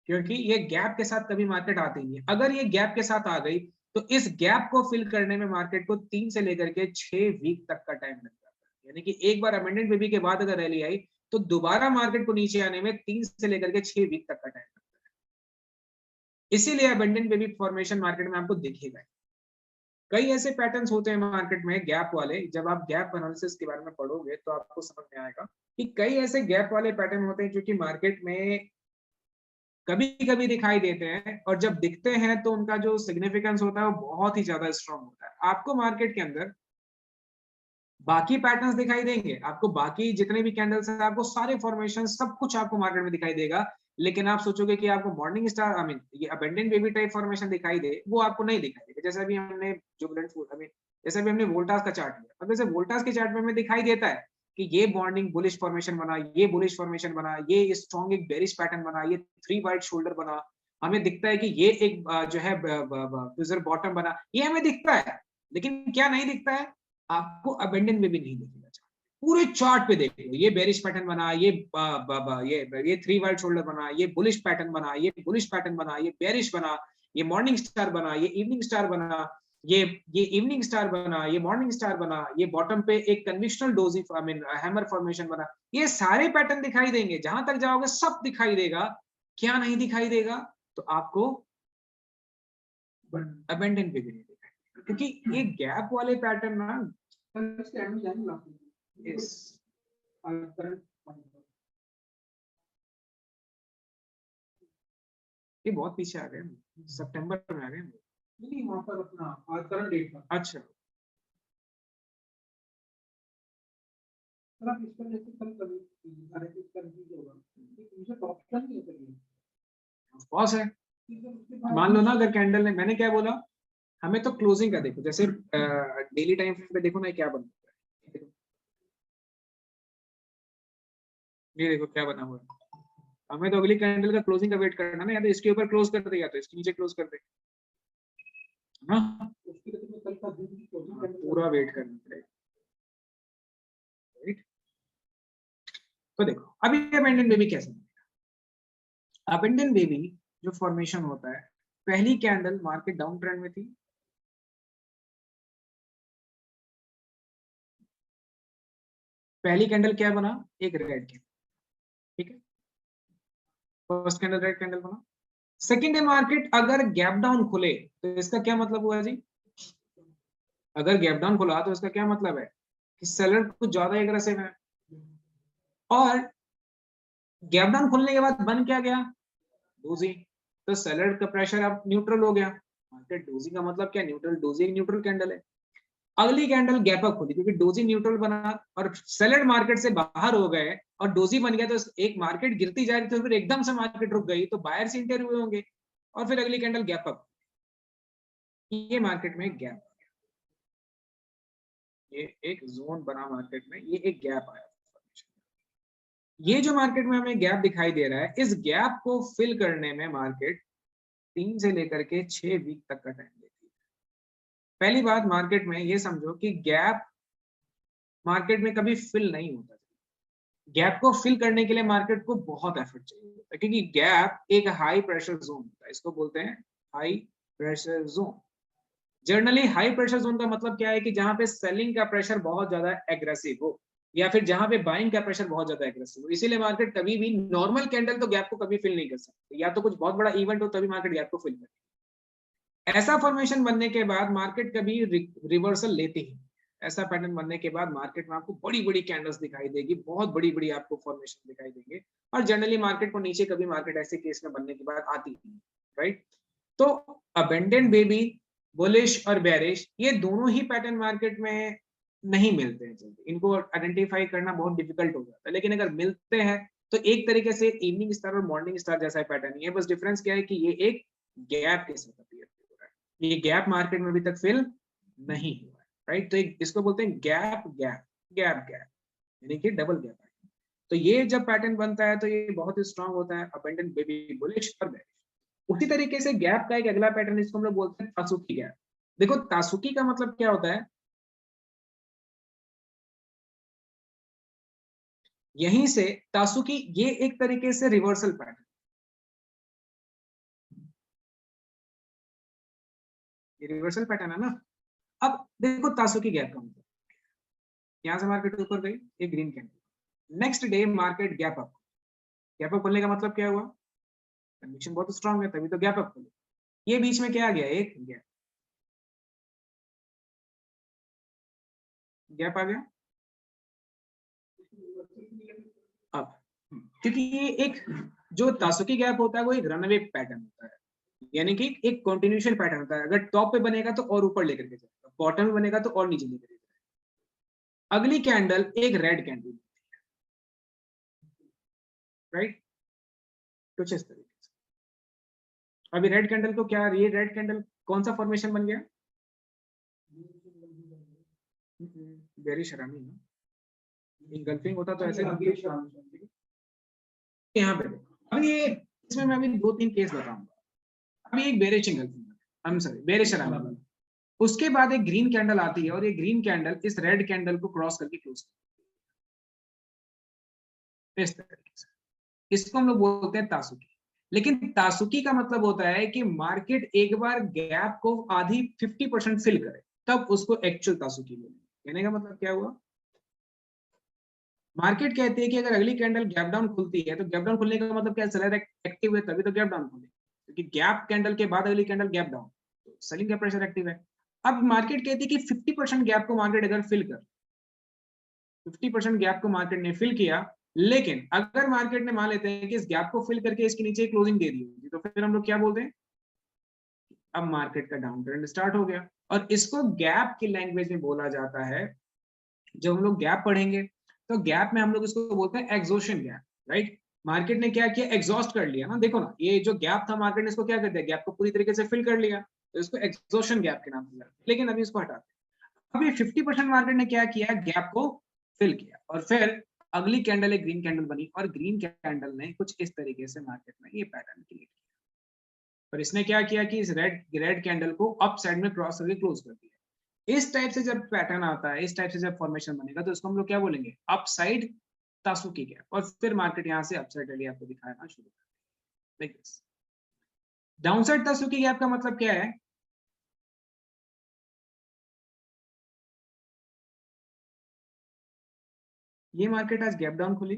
Speaker 1: क्योंकि ये गैप के साथ कभी मार्केट आती नहीं है। अगर ये गैप के साथ आ गई तो इस गैप को फिल करने में मार्केट को 3 से लेकर के 6 वीक तक का टाइम लग जाता है। यानी कि एक बार अबेंडेंट बेबी के बाद अगर रैली आई तो दोबारा मार्केट को नीचे आने में 3 से लेकर के 6 वीक तक का टाइम लगता है। इसीलिए अबेंडेंट बेबी फॉर्मेशन मार्केट में आपको दिखेगा। कई ऐसे पैटर्न्स होते हैं मार्केट में गैप वाले, जब आप गैप एनालिसिस के बारे में पढ़ोगे तो आपको समझ में आएगा कि कई ऐसे गैप वाले पैटर्न होते हैं जो कि मार्केट में कभी कभी दिखाई देते हैं, और जब दिखते हैं तो उनका जो सिग्निफिकेंस होता है वो बहुत ही ज्यादा स्ट्रांग होता है। आपको मार्केट के अंदर बाकी पैटर्न्स दिखाई देंगे, आपको बाकी जितने भी कैंडल्स हैं, आपको सारे फॉर्मेशन सब कुछ आपको मार्केट में दिखाई देगा, लेकिन आप सोचोगे कि आपको मॉर्निंग स्टार आई मीन ये अबेंडेंट बेबी टाइप फॉर्मेशन दिखाई दे, वो आपको नहीं दिखाई देगा। जैसे अभी हमने जुबिलेंट फूड, आई मीन जैसे अभी हमने वोल्टास का चार्ट लिया, अब जैसे वोल्टास के चार्ट में हमें दिखाई देता है कि ये मॉर्निंग बुलिश फॉर्मेशन बना, ये बुलिश फॉर्मेशन बना, ये स्ट्रॉन्ग एक बेरिश पैटर्न बना, ये 3 वाइट शोल्डर बना, हमें दिखता है कि ये एक जो है फ्यूजर बॉटम बना, ये हमें दिखता है। लेकिन क्या नहीं दिखता है, आपको अबेंडेंट में भी नहीं दिखेगा। पूरे चार्ट पे देख लो, ये बेरिश पैटर्न बना, ये 3 वाइट शोल्डर बना, ये बुलिश पैटर्न बना, ये बुलिश पैटर्न बना, ये बेरिश बना, ये मॉर्निंग स्टार बना, ये इवनिंग स्टार बना, ये इवनिंग स्टार बना, ये मॉर्निंग स्टार बना, ये बॉटम पे एक conventional doji I mean hammer formation बना। ये सारे पैटर्न दिखाई देंगे, जहां तक जाओगे सब दिखाई देगा। क्या नहीं दिखाई देगा, तो आपको अबेंडेंट भी नहीं दिखाई, क्योंकि ये गैप वाले पैटर्न ना इस ये बहुत पीछे आ गए, सितंबर में आ गए।
Speaker 4: नहीं वहां पर अपना आज करंट डेट था।
Speaker 1: अच्छा
Speaker 4: सर आप इस पर जैसे कल कभी एनालिसिस कर दीजिए होगा, मुझे ऑप्शन नहीं है सर ये।
Speaker 1: ऑफ कोर्स है। मान लो ना अगर कैंडल ने, मैंने क्या बोला, हमें तो क्लोजिंग का देखो, जैसे डेली टाइम फ्रेम पे देखो ना क्या बना हुआ है, ये देखो क्या बना हुआ है। हमें तो अगली कैंडल का क्लोजिंग का वेट करना ना, या तो इसके ऊपर क्लोज कर दे या तो इसके नीचे क्लोज कर दे, हाँ
Speaker 4: उसकी वजह से कल का दिन की closing candle का
Speaker 1: पूरा वेट करना पड़ेगा, राइट। तो देखो अभी अबेंडन बेबी कैसे बनेगा। अबेंडन बेबी जो फॉर्मेशन होता है, पहली कैंडल मार्केट डाउन ट्रेंड में थी, पहली कैंडल क्या बना, एक रेड कैंडल, ठीक है, फर्स्ट कैंडल रेड कैंडल बना। सेकेंड डे मार्केट अगर गैप डाउन खुले तो इसका क्या मतलब हुआ जी, अगर गैप डाउन खुला तो इसका क्या मतलब है कि सेलर कुछ ज्यादा एग्रेसिव है, और गैप डाउन खुलने के बाद बन क्या गया, डोजी, तो सेलर का प्रेशर अब न्यूट्रल हो गया, मार्केट डोजी का मतलब क्या, न्यूट्रल, डोजी एक न्यूट्रल कैंडल है। अगली कैंडल गैप अप खुली क्योंकि डोजी न्यूट्रल बना और सेलर मार्केट से बाहर हो गए और डोजी बन गया, तो एक मार्केट गिरती जा रही थी तो फिर एकदम से मार्केट रुक गई तो बायर्स इंटर हुए होंगे और फिर अगली कैंडल गैप अप, ये मार्केट में गैप, ये एक जोन बना मार्केट में, ये एक गैप आया। ये जो मार्केट में हमें गैप दिखाई दे रहा है, इस गैप को फिल करने में मार्केट 3 से लेकर के 6 वीक तक का टाइम लेती है। पहली बात, मार्केट में ये समझो कि गैप मार्केट में कभी फिल नहीं होता, गैप को फिल करने के लिए मार्केट को बहुत एफर्ट चाहिए होता है, क्योंकि गैप एक हाई प्रेशर जोन होता है, इसको बोलते हैं high pressure zone. Generally high pressure zone का मतलब क्या है कि जहां पे सेलिंग का प्रेशर बहुत ज्यादा एग्रेसिव हो या फिर जहां पे बाइंग का प्रेशर बहुत ज्यादा एग्रेसिव हो, इसीलिए मार्केट कभी भी नॉर्मल कैंडल तो गैप को कभी फिल नहीं कर सकती, या तो कुछ बहुत बड़ा इवेंट हो तभी मार्केट गैप को फिल करे। ऐसा फॉर्मेशन बनने के बाद मार्केट कभी रिवर्सल लेती ही, ऐसा पैटर्न बनने के बाद मार्केट में आपको बड़ी बड़ी कैंडल्स दिखाई देगी, बहुत बड़ी बड़ी आपको फॉर्मेशन दिखाई देंगे, और जनरली मार्केट को नीचे कभी मार्केट ऐसे केस में बनने के बाद आती ही, राइट। तो अबेंडेंट बेबी, बुलिश और बेरिश, ये दोनों ही पैटर्न मार्केट में नहीं मिलते हैं जल्दी, इनको आइडेंटिफाई करना बहुत डिफिकल्ट हो जाता है, लेकिन अगर मिलते हैं तो एक तरीके से इवनिंग स्टार और मॉर्निंग स्टार जैसा पैटर्न ही है, बस डिफरेंस क्या है कि ये एक गैप के साथ अपीयर हो रहा है, ये गैप मार्केट में अभी तक फिल नहीं हुआ है, राइट। तो इसको बोलते हैं गैप गैप गैप गैप, यानी कि डबल गैप है। तो ये जब पैटर्न बनता है तो ये बहुत ही स्ट्रांग होता है, अबेंडेंट बेबी, बुलिश और बेरिश। उसी तरीके से गैप का एक अगला पैटर्न, इसको हम लोग बोलते हैं तासुकी गैप। देखो तासुकी का मतलब क्या होता है, यहीं से तासुकी, ये एक तरीके से रिवर्सल पैटर्न, ये रिवर्सल पैटर्न है ना। अब देखो तासुकी गैप का मतलब, यहां से मार्केट ऊपर गई, ये green candle, next day market gap up, gap up खोलने का मतलब क्या हुआ, कंडीशन बहुत स्ट्रांग है तभी तो गैप अप खोले, ये बीच में क्या आ गया, एक गैप, गैप आ गया। अब क्योंकि ये एक जो तासुकी गैप होता है वो एक रनअवे पैटर्न होता है, यानी कि एक कंटिन्यूएशन पैटर्न होता है, अगर टॉप पे बनेगा तो और ऊपर लेकर के जाएगा, बॉटम में बनेगा तो और नीचे लेकर जाएगा। अगली कैंडल एक रेड कैंडल, राइट, कुछ इस तरीके से। अभी रेड कैंडल को क्या, ये रेड कैंडल कौन सा फॉर्मेशन बन गया, बेरिश रमी ना, इंगल्फिंग होता तो ऐसे यहाँ पे देखो। अभी ये इसमें मैं अभी 2-3 केस बताऊंगा। अभी एक bearish engulfing, I am sorry bearish rummy बना, उसके बाद एक ग्रीन कैंडल आती है और ये ग्रीन कैंडल इस रेड कैंडल को क्रॉस करके क्लोज करती है, इस तरीके से। इसको हम लोग बोलते हैं तासुकी। लेकिन तासुकी का मतलब होता है कि मार्केट एक बार गैप को आधी 50% फिल करे तब उसको एक्चुअल तासुकी बोलेंगे। कहने का मतलब क्या हुआ, मार्केट कहती है कि अगर अगली कैंडल गैप डाउन खुलती है तो गैप डाउन खुलने का मतलब क्या है, सेलर एक्टिव है तभी तो गैप डाउन खुले, क्योंकि गैप कैंडल के बाद अगली कैंडल गैप डाउन, तो सेलिंग का प्रेशर एक्टिव है। अब मार्केट कहती है कि 50% गैप को मार्केट अगर फिल कर, 50% गैप को मार्केट ने फिल किया, लेकिन अगर मार्केट ने मान लेते हैं कि इस गैप को फिल करके इसके नीचे क्लोजिंग दे दी होगी, तो फिर हम लोग क्या बोलते हैं, अब मार्केट का डाउन ट्रेंड स्टार्ट हो गया। और इसको गैप की लैंग्वेज में बोला जाता है, जब हम लोग गैप पढ़ेंगे तो गैप में हम लोग इसको बोलते हैं एग्जॉशन गैप, राइट। मार्केट ने क्या किया, एग्जॉस्ट कर लिया ना, देखो ना ये जो गैप था मार्केट ने इसको क्या करते हैं, गैप को पूरी तरीके से फिल कर लिया, तो इसको एग्जॉशन गैप के नाम से जाता है। लेकिन अभी इसको हटाते हैं, अभी 50% मार्केट ने क्या किया, गैप को फिल किया और फिर अगली कैंडल एक ग्रीन कैंडल बनी और ग्रीन कैंडल ने कुछ इस तरीके से मार्केट में ये पैटर्न क्रिएट किया, और इसने क्या किया कि इस रेड कैंडल को अप साइड में क्रॉस करके क्लोज कर दिया। इस टाइप से जब पैटर्न आता है, इस टाइप से जब फॉर्मेशन बनेगा, तो इसको हम लोग क्या बोलेंगे, अप साइड तासुकी गैप, और फिर मार्केट यहाँ से अपसाइड रैली आपको दिखाना शुरू कर देगा। डाउनसाइड तासुकी गैप का मतलब क्या है, ये मार्केट आज गैप डाउन खुली,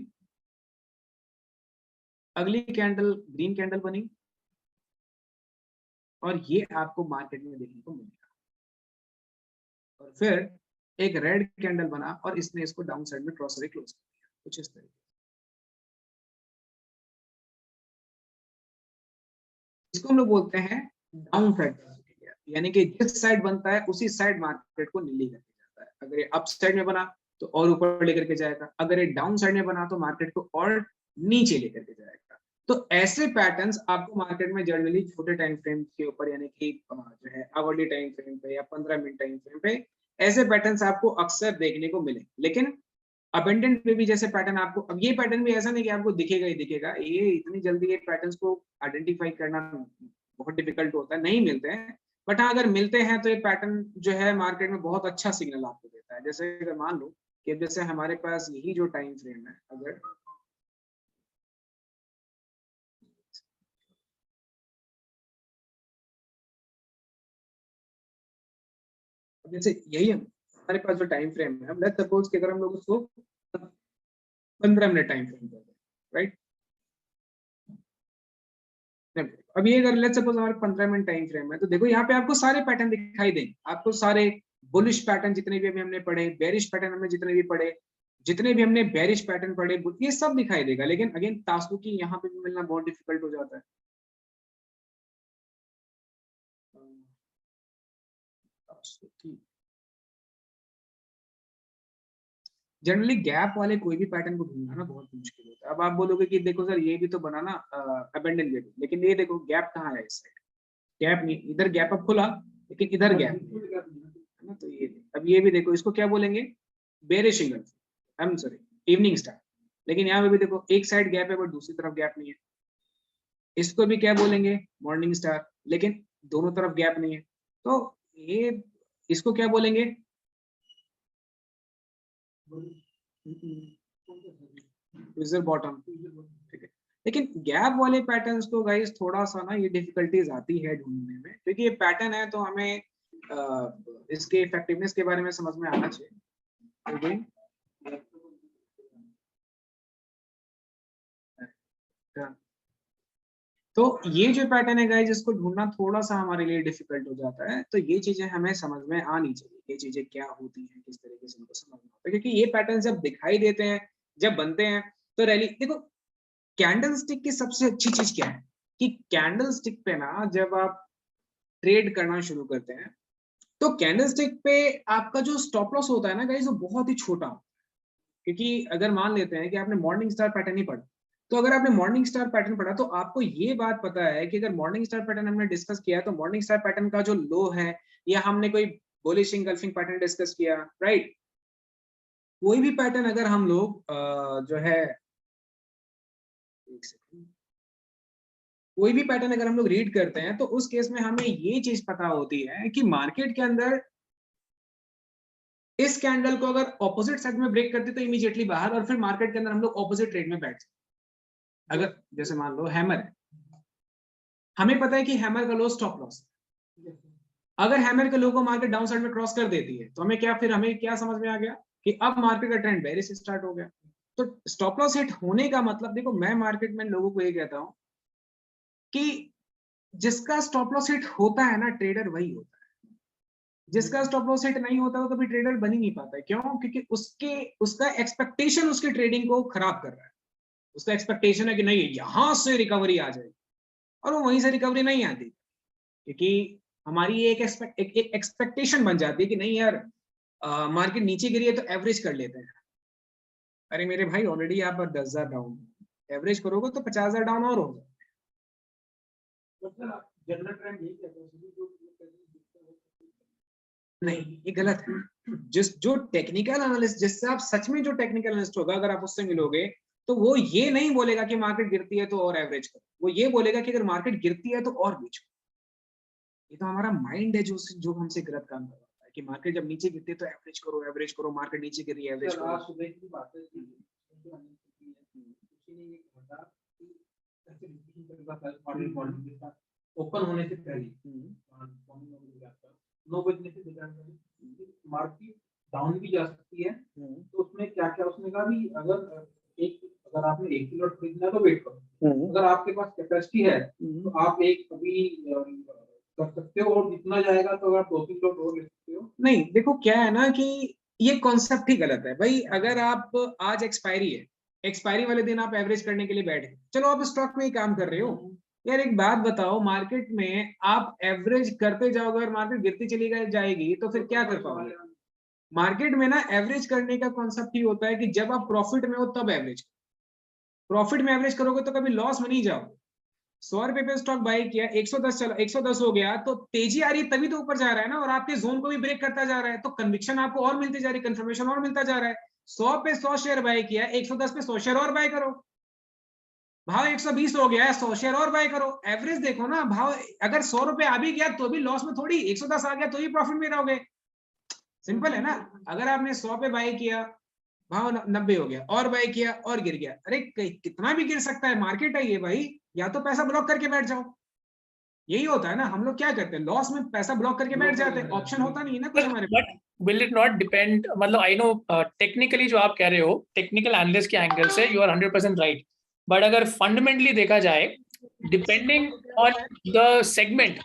Speaker 1: अगली कैंडल ग्रीन कैंडल बनी, और ये आपको मार्केट में देखने को मिलेगा, और फिर एक रेड कैंडल बना और इसने इसको डाउन साइड में क्रॉस करके क्लोज कर दिया, कुछ इस तरीके। इसको हम लोग बोलते हैं डाउन साइड, यानी कि जिस साइड बनता है उसी साइड मार्केट को नीली करके जाता है। अगर ये अप साइड में बना तो और ऊपर लेकर के जाएगा, अगर ये डाउन साइड में बना तो मार्केट को और नीचे लेकर के जाएगा। तो ऐसे पैटर्न्स आपको मार्केट में जनरली छोटे टाइम फ्रेम के ऊपर, यानी कि जो है आवरली टाइम फ्रेम पे या 15 मिनट टाइम फ्रेम पे, ऐसे पैटर्न्स आपको अक्सर देखने को मिले। लेकिन अबेंडेंट में भी जैसे पैटर्न आपको, अब ये पैटर्न भी ऐसा नहीं कि आपको दिखेगा ही दिखेगा, ये इतनी जल्दी ये पैटर्न्स को आइडेंटिफाई करना बहुत डिफिकल्ट होता है, नहीं मिलते हैं। बट हाँ, अगर मिलते हैं तो ये पैटर्न जो है मार्केट में बहुत अच्छा सिग्नल आपको देता है। जैसे अगर मान लो कि जैसे हमारे पास यही जो टाइम फ्रेम है, अगर जैसे यही हमारे पास जो टाइम फ्रेम है, लेट्स सपोज कि अगर हम लोग उसको 15 मिनट टाइम फ्रेम कर दें, राइट। अब ये अगर लेट्स सपोज हमारे 15 मिनट टाइम फ्रेम है, तो देखो यहाँ पे आपको सारे पैटर्न दिखाई देंगे, आपको सारे बुलिश पैटर्न जितने भी अभी हमने पढ़े, बेरिश पैटर्न हमने जितने भी पढ़े, जितने भी हमने बेरिश पैटर्न पढ़े, ये सब दिखाई देगा। लेकिन अगेन तासुकी यहाँ पे भी मिलना बहुत डिफिकल्ट हो जाता है। जनरली गैप वाले कोई भी पैटर्न को ढूंढना ना बहुत मुश्किल होता है। अब आप बोलोगे कि देखो सर ये भी तो बना ना अबेंडन गैप, लेकिन ये देखो गैप कहाँ है, इस साइड गैप नहीं, इधर गैप अप खुला लेकिन इधर गैप नहीं है ना। तो ये अब ये भी देखो, इसको क्या बोलेंगे, bearish signal, I am sorry evening star. लेकिन यहाँ पे भी देखो एक साइड गैप है बट दूसरी तरफ गैप नहीं है, इसको भी क्या बोलेंगे, मॉर्निंग स्टार, लेकिन दोनों तरफ गैप नहीं है। तो ये इसको क्या बोलेंगे, बॉटम, ठीक है। लेकिन गैप वाले पैटर्न्स तो गाइस थोड़ा सा ना ये डिफिकल्टीज आती है ढूंढने में, क्योंकि ये पैटर्न है तो हमें इसके इफेक्टिवनेस के बारे में समझ में आना चाहिए। तो ये जो पैटर्न है गाइस, इसको ढूंढना थोड़ा सा हमारे लिए डिफिकल्ट हो जाता है। तो ये चीजें हमें समझ में आनी चाहिए, ये चीजें क्या होती हैं, किस तरीके से इनको समझना होता है, क्योंकि ये पैटर्न जब दिखाई देते हैं, जब बनते हैं, तो रैली देखो कैंडल स्टिक की सबसे अच्छी चीज क्या है कि कैंडल स्टिक पे ना जब आप ट्रेड करना शुरू करते हैं, तो कैंडल स्टिक पे आपका जो स्टॉप लॉस होता है ना गाइस, वो बहुत ही छोटा होता है। क्योंकि अगर मान लेते हैं कि आपने मॉर्निंग स्टार पैटर्न ही पढ़ा, तो अगर आपने मॉर्निंग स्टार पैटर्न पढ़ा तो आपको ये बात पता है कि अगर मॉर्निंग स्टार पैटर्न हमने डिस्कस किया तो मॉर्निंग स्टार पैटर्न का जो लो है, या हमने कोई बुलिश इंगल्फिंग पैटर्न डिस्कस किया, राइट, कोई भी पैटर्न अगर हम लोग जो है कोई भी पैटर्न अगर हम लोग रीड करते हैं, तो उस केस में हमें ये चीज पता होती है कि मार्केट के अंदर इस कैंडल को अगर ऑपोजिट साइड में ब्रेक करते तो इमीडिएटली बाहर, और फिर मार्केट के अंदर हम लोग ऑपोजिट ट्रेड में बैठ जाते। अगर जैसे मान लो हैमर है, हमें पता है कि हैमर का लो स्टॉप लॉस, अगर हैमर के लो को मार्केट डाउन साइड में क्रॉस कर देती है, तो हमें क्या समझ में आ गया कि अब मार्केट का ट्रेंड बेरिश स्टार्ट हो गया। तो स्टॉप लॉस हिट होने का मतलब, देखो मैं मार्केट में लोगों को ये कहता हूं कि जिसका स्टॉप लॉस हिट होता है ना, ट्रेडर वही होता है। जिसका स्टॉप लॉस हिट नहीं होता वो कभी ट्रेडर बन ही नहीं पाता है। क्यों? क्योंकि उसका एक्सपेक्टेशन उसकी ट्रेडिंग को खराब कर रहा है। उसका एक्सपेक्टेशन है कि नहीं यहां से रिकवरी आ जाएगी, और वो वहीं से रिकवरी नहीं आती, क्योंकि हमारी एक एक्सपेक्टेशन बन जाती है कि नहीं यार मार्केट नीचे गिरी है तो एवरेज कर लेते हैं। अरे मेरे भाई ऑलरेडी यहाँ पर 10,000 डाउन, एवरेज करोगे तो 50,000 डाउन और होगा।
Speaker 4: जनरल ट्रेंड यही कहते हैं
Speaker 1: नहीं, ये गलत है। जो टेक्निकल एनालिस्ट, जिससे आप सच में जो टेक्निकल एनालिस्ट होगा, अगर आप उससे मिलोगे तो वो ये नहीं बोलेगा कि मार्केट गिरती है तो और एवरेज करो, वो ये बोलेगा कि अगर मार्केट गिरती है तो और बेचो। ये तो हमारा माइंड है जो हमसे गलत काम करवाता है कि मार्केट जब नीचे गिरती है तो एवरेज करो, मार्केट नीचे गिर रही है एवरेज
Speaker 4: सर,
Speaker 1: करो।
Speaker 4: आज सुबह की बात है कि जो हमने की है, किसी ने ये कहा था कि ऐसे डिस्कशन करता था मॉर्निंग मॉर्निंग के साथ ओपन होने से पहले 9 बजने से मार्केट डाउन भी जा सकती है। तो उसमें क्या क्या उसने कहा भी अगर आपने 1 किलो खरीदना है तो वेट करो, अगर आपके पास कैपेसिटी है तो आप एक अभी कर सकते हो, और जितना जाएगा तो आप 2-3 किलो और ले सकते हो।
Speaker 1: नहीं, देखो क्या है ना कि ये कॉन्सेप्ट ही गलत है भाई। अगर आप आज एक्सपायरी है, एक्सपायरी वाले दिन आप एवरेज करने के लिए बैठ गए, चलो आप स्टॉक में ही काम कर रहे हो यार, एक बात बताओ, मार्केट में आप एवरेज करते जाओगे और मार्केट गिरती चली जाएगी तो फिर क्या कर पाओगे? मार्केट में ना एवरेज करने का कॉन्सेप्ट ही होता है कि जब आप प्रॉफिट में हो तब एवरेज, प्रॉफिट में एवरेज करोगे तो कभी लॉस में नहीं जाओगे। 100 रुपए पे स्टॉक बाई किया, 110 चला, 110 हो गया तो तेजी आ रही है तभी तो ऊपर जा रहा है ना, और आपके जोन को भी ब्रेक करता जा रहा है, तो कन्विक्शन आपको और मिलती जा रही है, कंफर्मेशन और मिलता जा रहा है। 100 पे 100 शेयर बाय किया, 110 पे 100 शेयर और बाय करो, भाव 120 हो गया है, 100 शेयर और बाय करो। एवरेज देखो ना, भाव अगर 100 रुपए आ भी गया तो भी लॉस में थोड़ी, 110 आ गया तो ही प्रॉफिट में रहोगे। सिंपल है ना। अगर आपने 100 पे बाय किया, भाव 90 हो गया, और बाय किया और गिर गया, अरे कितना भी गिर सकता है, मार्केट है ये भाई, या तो पैसा ब्लॉक करके बैठ जाओ। यही होता है ना, हम लोग क्या करते हैं, लॉस में पैसा ब्लॉक करके बैठ जाते हैं, ऑप्शन होता नहीं है ना कुछ हमारे पास।
Speaker 5: But will it not depend, मतलब आई नो टेक्निकली जो आप कह रहे हो, टेक्निकल एनालिस्ट के एंगल से यू आर 100% राइट, बट अगर फंडामेंटली देखा जाए, depending on the segment,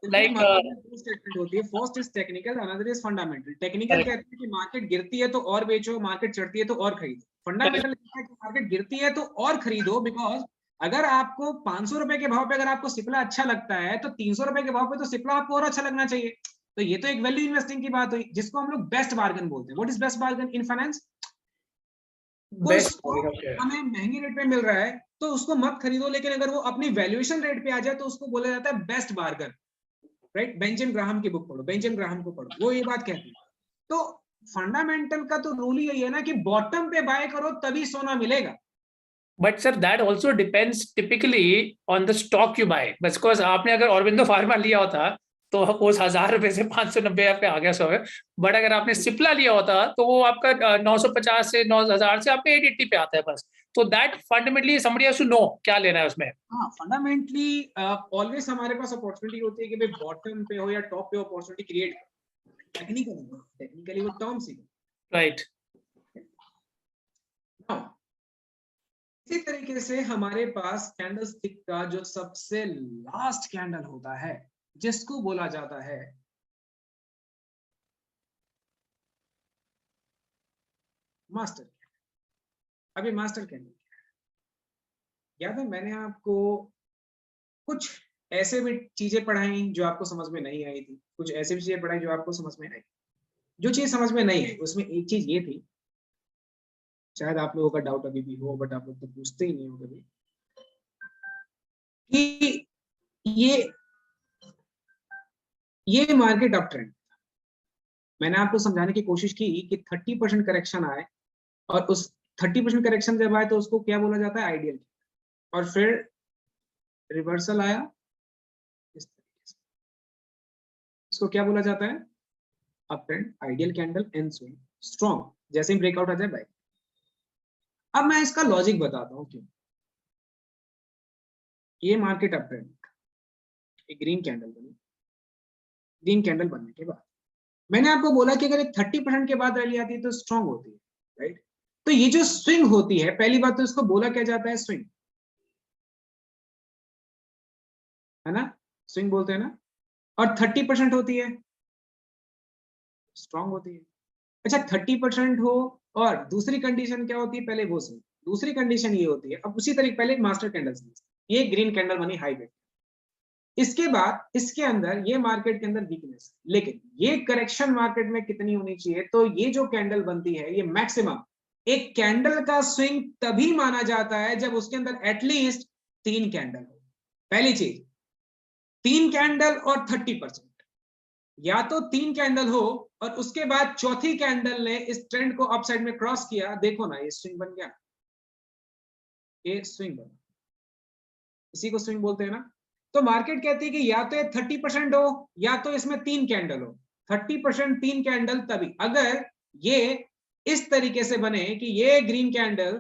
Speaker 5: like
Speaker 1: statement होती है, first is technical, another is fundamental. Technical कहते हैं कि मार्केट गिरती है तो और बेचो, मार्केट चढ़ती है तो और खरीदो। फंडामेंटल कहता है कि मार्केट गिरती है तो और खरीदो, बिकॉज अगर आपको 500 रुपए के भाव पे अगर आपको सिप्ला अच्छा लगता है तो 300 रुपए के भाव पे तो सिप्ला आपको और अच्छा लगना चाहिए। तो ये तो एक वैल्यू इन्वेस्टिंग की बात हुई, जिसको हम लोग बेस्ट बार्गेन बोलते हैं। What is best bargain in finance? हमें महंगी रेट पे मिल रहा है तो उसको मत खरीदो, लेकिन अगर वो अपनी वैल्यूएशन रेट पे आ जाए तो उसको बोला जाता है best bargain, right? Benjamin Graham की बुक पढ़ो, बेंजामिन ग्राहम को पढ़ो, वो ये बात कहती है। तो फंडामेंटल का तो रूल ही यही है ना कि बॉटम पे बाय करो तभी सोना मिलेगा।
Speaker 5: But sir that also depends typically on the stock you buy, because आपने अगर ऑरबिंदो फार्मा लिया होता तो उस 1000 रुपए से 590 पे आ गया 100 है, बट अगर आपने सिप्ला लिया होता तो वो आपका 950 से 9000 से आपके 880 पे आता है बस। तो that fundamentally somebody has to know क्या लेना है उसमें।
Speaker 1: हाँ, फंडामेंटली ऑलवेज हमारे पास अपॉर्चुनिटी होती है कि भाई बॉटम पे हो या टॉप पे अपॉर्चुनिटी क्रिएट करो। टेक्निकली वो टर्म सी,
Speaker 5: राइट।
Speaker 1: इसी तरीके से हमारे पास कैंडलस्टिक का जो सबसे लास्ट कैंडल होता है, जिसको बोला जाता है मास्टर कैंडल। अभी मास्टर कैंडल याद है, मैंने आपको कुछ ऐसे भी चीजें पढ़ाई जो आपको समझ में नहीं आई थी, कुछ ऐसे भी चीजें पढ़ाई जो आपको समझ में आई। जो चीज समझ में नहीं आई उसमें एक चीज ये थी, शायद आप लोगों का डाउट अभी भी हो, बट आप लोग तो पूछते ही नहीं हो कभी, कि ये मार्केट अप ट्रेंड। मैंने आपको समझाने की कोशिश की कि 30% करेक्शन आए, और उस 30% करेक्शन जब आए तो उसको क्या बोला जाता है, आइडियल। और फिर रिवर्सल आया इस तरीके से, इसको क्या बोला जाता है, up trend, ideal candle, and swing strong, जैसे ही ब्रेकआउट आ जाए बाय। अब मैं इसका लॉजिक बताता हूं क्यों। ये मार्केट अप ट्रेंड, एक ग्रीन कैंडल बनी, ग्रीन कैंडल बनने के बाद मैंने आपको बोला कि अगर 30% के बाद रैली आती है तो स्ट्रॉन्ग होती है, राइट? तो ये जो स्विंग होती है, पहली बात तो इसको बोला क्या जाता है, स्विंग, है ना, स्विंग बोलते हैं ना। और 30% होती है, स्ट्रॉन्ग होती है। अच्छा, 30% हो, और दूसरी कंडीशन क्या होती है, पहले वो स्विंग, दूसरी कंडीशन ये होती है। अब उसी तरीके पहले मास्टर कैंडल, ये ग्रीन कैंडल बनी हाई पे, इसके बाद इसके अंदर ये मार्केट के अंदर वीकनेस, लेकिन ये करेक्शन मार्केट में कितनी होनी चाहिए, तो ये जो कैंडल बनती है ये मैक्सिमम, एक कैंडल का स्विंग तभी माना जाता है जब उसके अंदर एटलीस्ट 3 कैंडल हो। पहली चीज 3 कैंडल और 30%, या तो 3 कैंडल हो और उसके बाद चौथी कैंडल ने इस ट्रेंड को अपसाइड में क्रॉस किया, देखो ना ये स्विंग बन गया, ये स्विंग बना, इसी को स्विंग बोलते हैं ना। तो मार्केट कहती है कि या तो ये 30% हो या तो इसमें 3 कैंडल हो। 30% 3 कैंडल तभी, अगर ये इस तरीके से बने कि ये green candle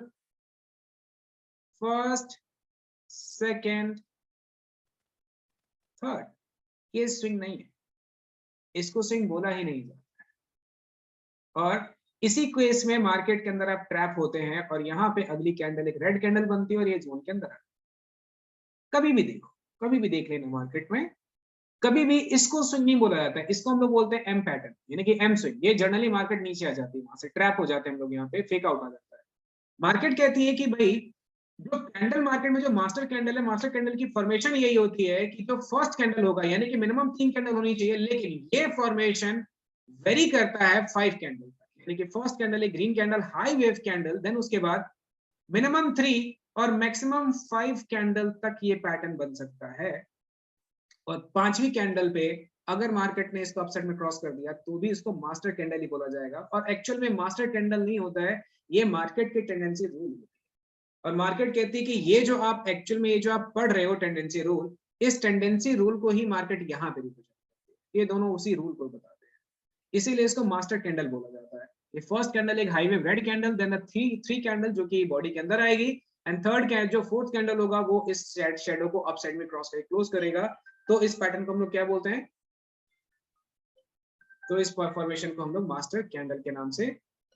Speaker 1: first, second, third, ये स्विंग नहीं है, इसको स्विंग बोला ही नहीं जाता। और इसी केस में मार्केट के अंदर आप ट्रैप होते हैं और यहाँ पे अगली कैंडल एक रेड कैंडल बनती है और ये जोन के अंदर है। कभी भी देखो, कभी भी देख लेना मार्केट में, कभी भी इसको स्विंग नहीं बोला जाता है, इसको हम लोग बोलते हैं एम पैटर्न, यानी कि एम स्विंग। ये जनरली मार्केट नीचे आ जाती है, वहां से ट्रैप हो जाते हैं हम लोग, यहाँ पे फेक आउट आ जाता है। मार्केट कहती है कि भाई जो कैंडल मार्केट में जो मास्टर कैंडल है, मास्टर कैंडल की फॉर्मेशन यही होती है कि जो फर्स्ट कैंडल होगा यानी कि मिनिमम 3 कैंडल होनी चाहिए, लेकिन ये फॉर्मेशन वेरी करता है 5 कैंडल तक, यानी कि फर्स्ट कैंडल एक green candle, high wave candle, then उसके बाद मिनिमम 3 और मैक्सिमम 5 कैंडल तक ये पैटर्न बन सकता है। और 5वीं कैंडल पे अगर मार्केट ने इसको अपसाइड में क्रॉस कर दिया तो भी इसको मास्टर कैंडल ही बोला जाएगा। और एक्चुअल में मास्टर कैंडल नहीं होता है, ये मार्केट के टेंडेंसी रूल होती है। और मार्केट कहती है कि ये जो आप एक्चुअल में ये जो आप पढ़ रहे हो टेंडेंसी रूल, इस टेंडेंसी रूल को ही मार्केट यहाँ पे रिप्रेजेंट करती है, ये दोनों उसी रूल को बताते हैं, इसीलिए इसको मास्टर कैंडल बोला जाता है। ये फर्स्ट कैंडल एक high wave red candle, then three candle जो कि बॉडी के अंदर आएगी, एंड थर्ड जो फोर्थ कैंडल होगा वो इस शेडो को अपसाइड में क्रॉस करके क्लोज करेगा। तो इस पैटर्न को हम लोग क्या बोलते हैं, तो इस फॉर्मेशन को हम लोग मास्टर कैंडल के नाम से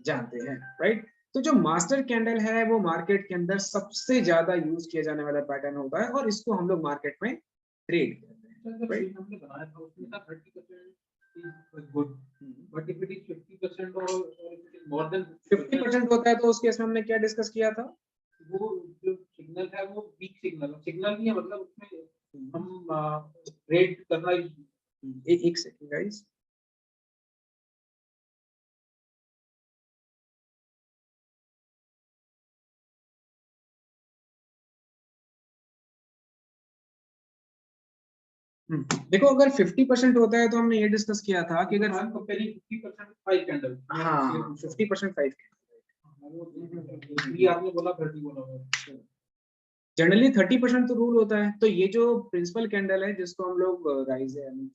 Speaker 1: जानते हैं, राइट। तो जो मास्टर कैंडल है वो मार्केट के अंदर सबसे ज्यादा यूज किया जाने वाला पैटर्न होता है और इसको हम लोग मार्केट में ट्रेड करते हैं, राइट।
Speaker 4: हमने बनाया था उसमें था 30% is good, but if it is 50% or if it is more than
Speaker 1: 50% होता है तो उस केस में हमने क्या डिस्कस किया था,
Speaker 4: वो जो सिग्नल है वो वीक सिग्नल नहीं है, मतलब उसमें हम ट्रेड करना।
Speaker 1: एक सेकंड गाइस, देखो अगर 50% होता है तो हमने ये डिस्कस किया था कि अगर
Speaker 4: 50% 5 कैंडल,
Speaker 1: हाँ 50% 5
Speaker 4: ये आपने बोला 30 बोला,
Speaker 1: जनरली 30% तो रूल होता है। तो ये जो प्रिंसिपल कैंडल है जिसको हम लोग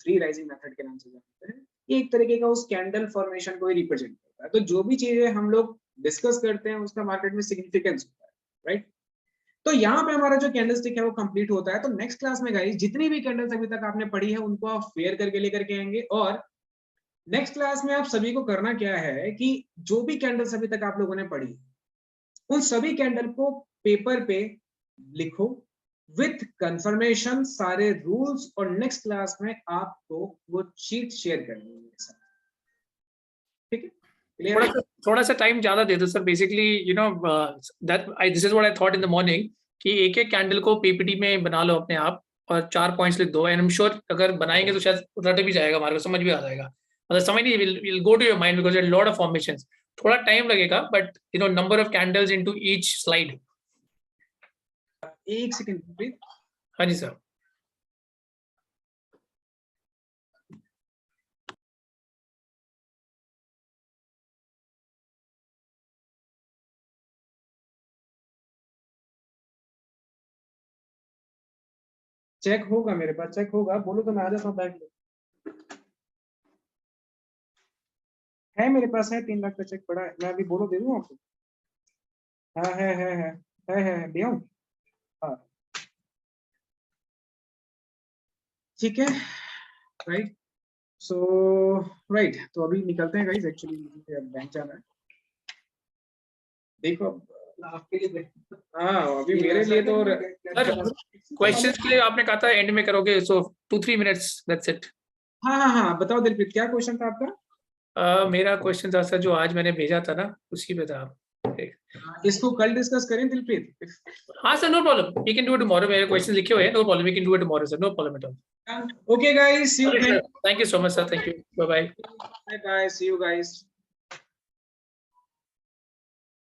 Speaker 1: थ्री राइजिंग मेथड के नाम से जानते हैं, ये एक तरीके का उस कैंडल फॉर्मेशन को ही रिप्रेजेंट करता है। तो जो भी चीजें हम लोग डिस्कस करते हैं उसका मार्केट में सिग्निफिकेंस होता है, राइट। तो यहाँ पे हमारा जो कैंडलस्टिक है वो कंप्लीट होता है। तो नेक्स्ट क्लास में गाइस जितनी भी कैंडल्स अभी तक आपने पढ़ी है उनको आप फेयर करके लेकर के आएंगे, और नेक्स्ट क्लास में आप सभी को करना क्या है कि जो भी कैंडल्स अभी तक आप लोगों ने पढ़ी उन सभी कैंडल को पेपर पे लिखो विथ कंफर्मेशन सारे रूल्स, और नेक्स्ट क्लास में आपको वो शीट शेयर करनी है मेरे साथ, ठीक है।
Speaker 5: थोड़ा सा टाइम ज्यादा दे दो sir, basically you know that this is what I thought in the morning कि एक एक कैंडल को पीपीटी में बना लो अपने आप और 4 पॉइंट्स लिख दो, एंड आई एम श्योर अगर बनाएंगे तो शायद रट भी जाएगा, हमारे को समझ भी आ जाएगा, मतलब समझ नहीं will go to your mind because there are lot of formations, थोड़ा टाइम लगेगा but you know number of candles into each slide.
Speaker 1: एक सेकंड प्लीज।
Speaker 5: हाँ जी सर।
Speaker 1: चेक होगा मेरे पास, चेक होगा, बोलो तो मैं आ जाता हूँ बैंक में। है मेरे पास, है 3 लाख का चेक पड़ा है, मैं अभी बोलो दे दूँ आपको। हाँ है दे आऊँ, हाँ ठीक है, राइट। सो राइट, तो अभी निकलते हैं गाइस, एक्चुअली मुझे बैंक जाना है। देखो
Speaker 4: आपके लिए
Speaker 1: हाँ अभी मेरे लिए तो
Speaker 5: क्वेश्चंस के लिए आपने कहा था एंड में करोगे, सो 2-3 मिनट्स दैट्स इट।
Speaker 1: हाँ बताओ दिलप्रीत, क्या क्वेश्चन था आपका?
Speaker 5: मेरा क्वेश्चन था सर जो आज मैंने भेजा था ना उसी पे था।
Speaker 1: इसको कल डिस्कस करें दिलप्रीत?
Speaker 5: हाँ sir, no problem, we can do it tomorrow, मेरे क्वेश्चन लिखे हुए हैं, no problem, we can do it tomorrow sir, no problem at all.
Speaker 1: Okay guys, see you,
Speaker 5: thank you so much sir, thank you, bye bye
Speaker 1: bye, see you guys.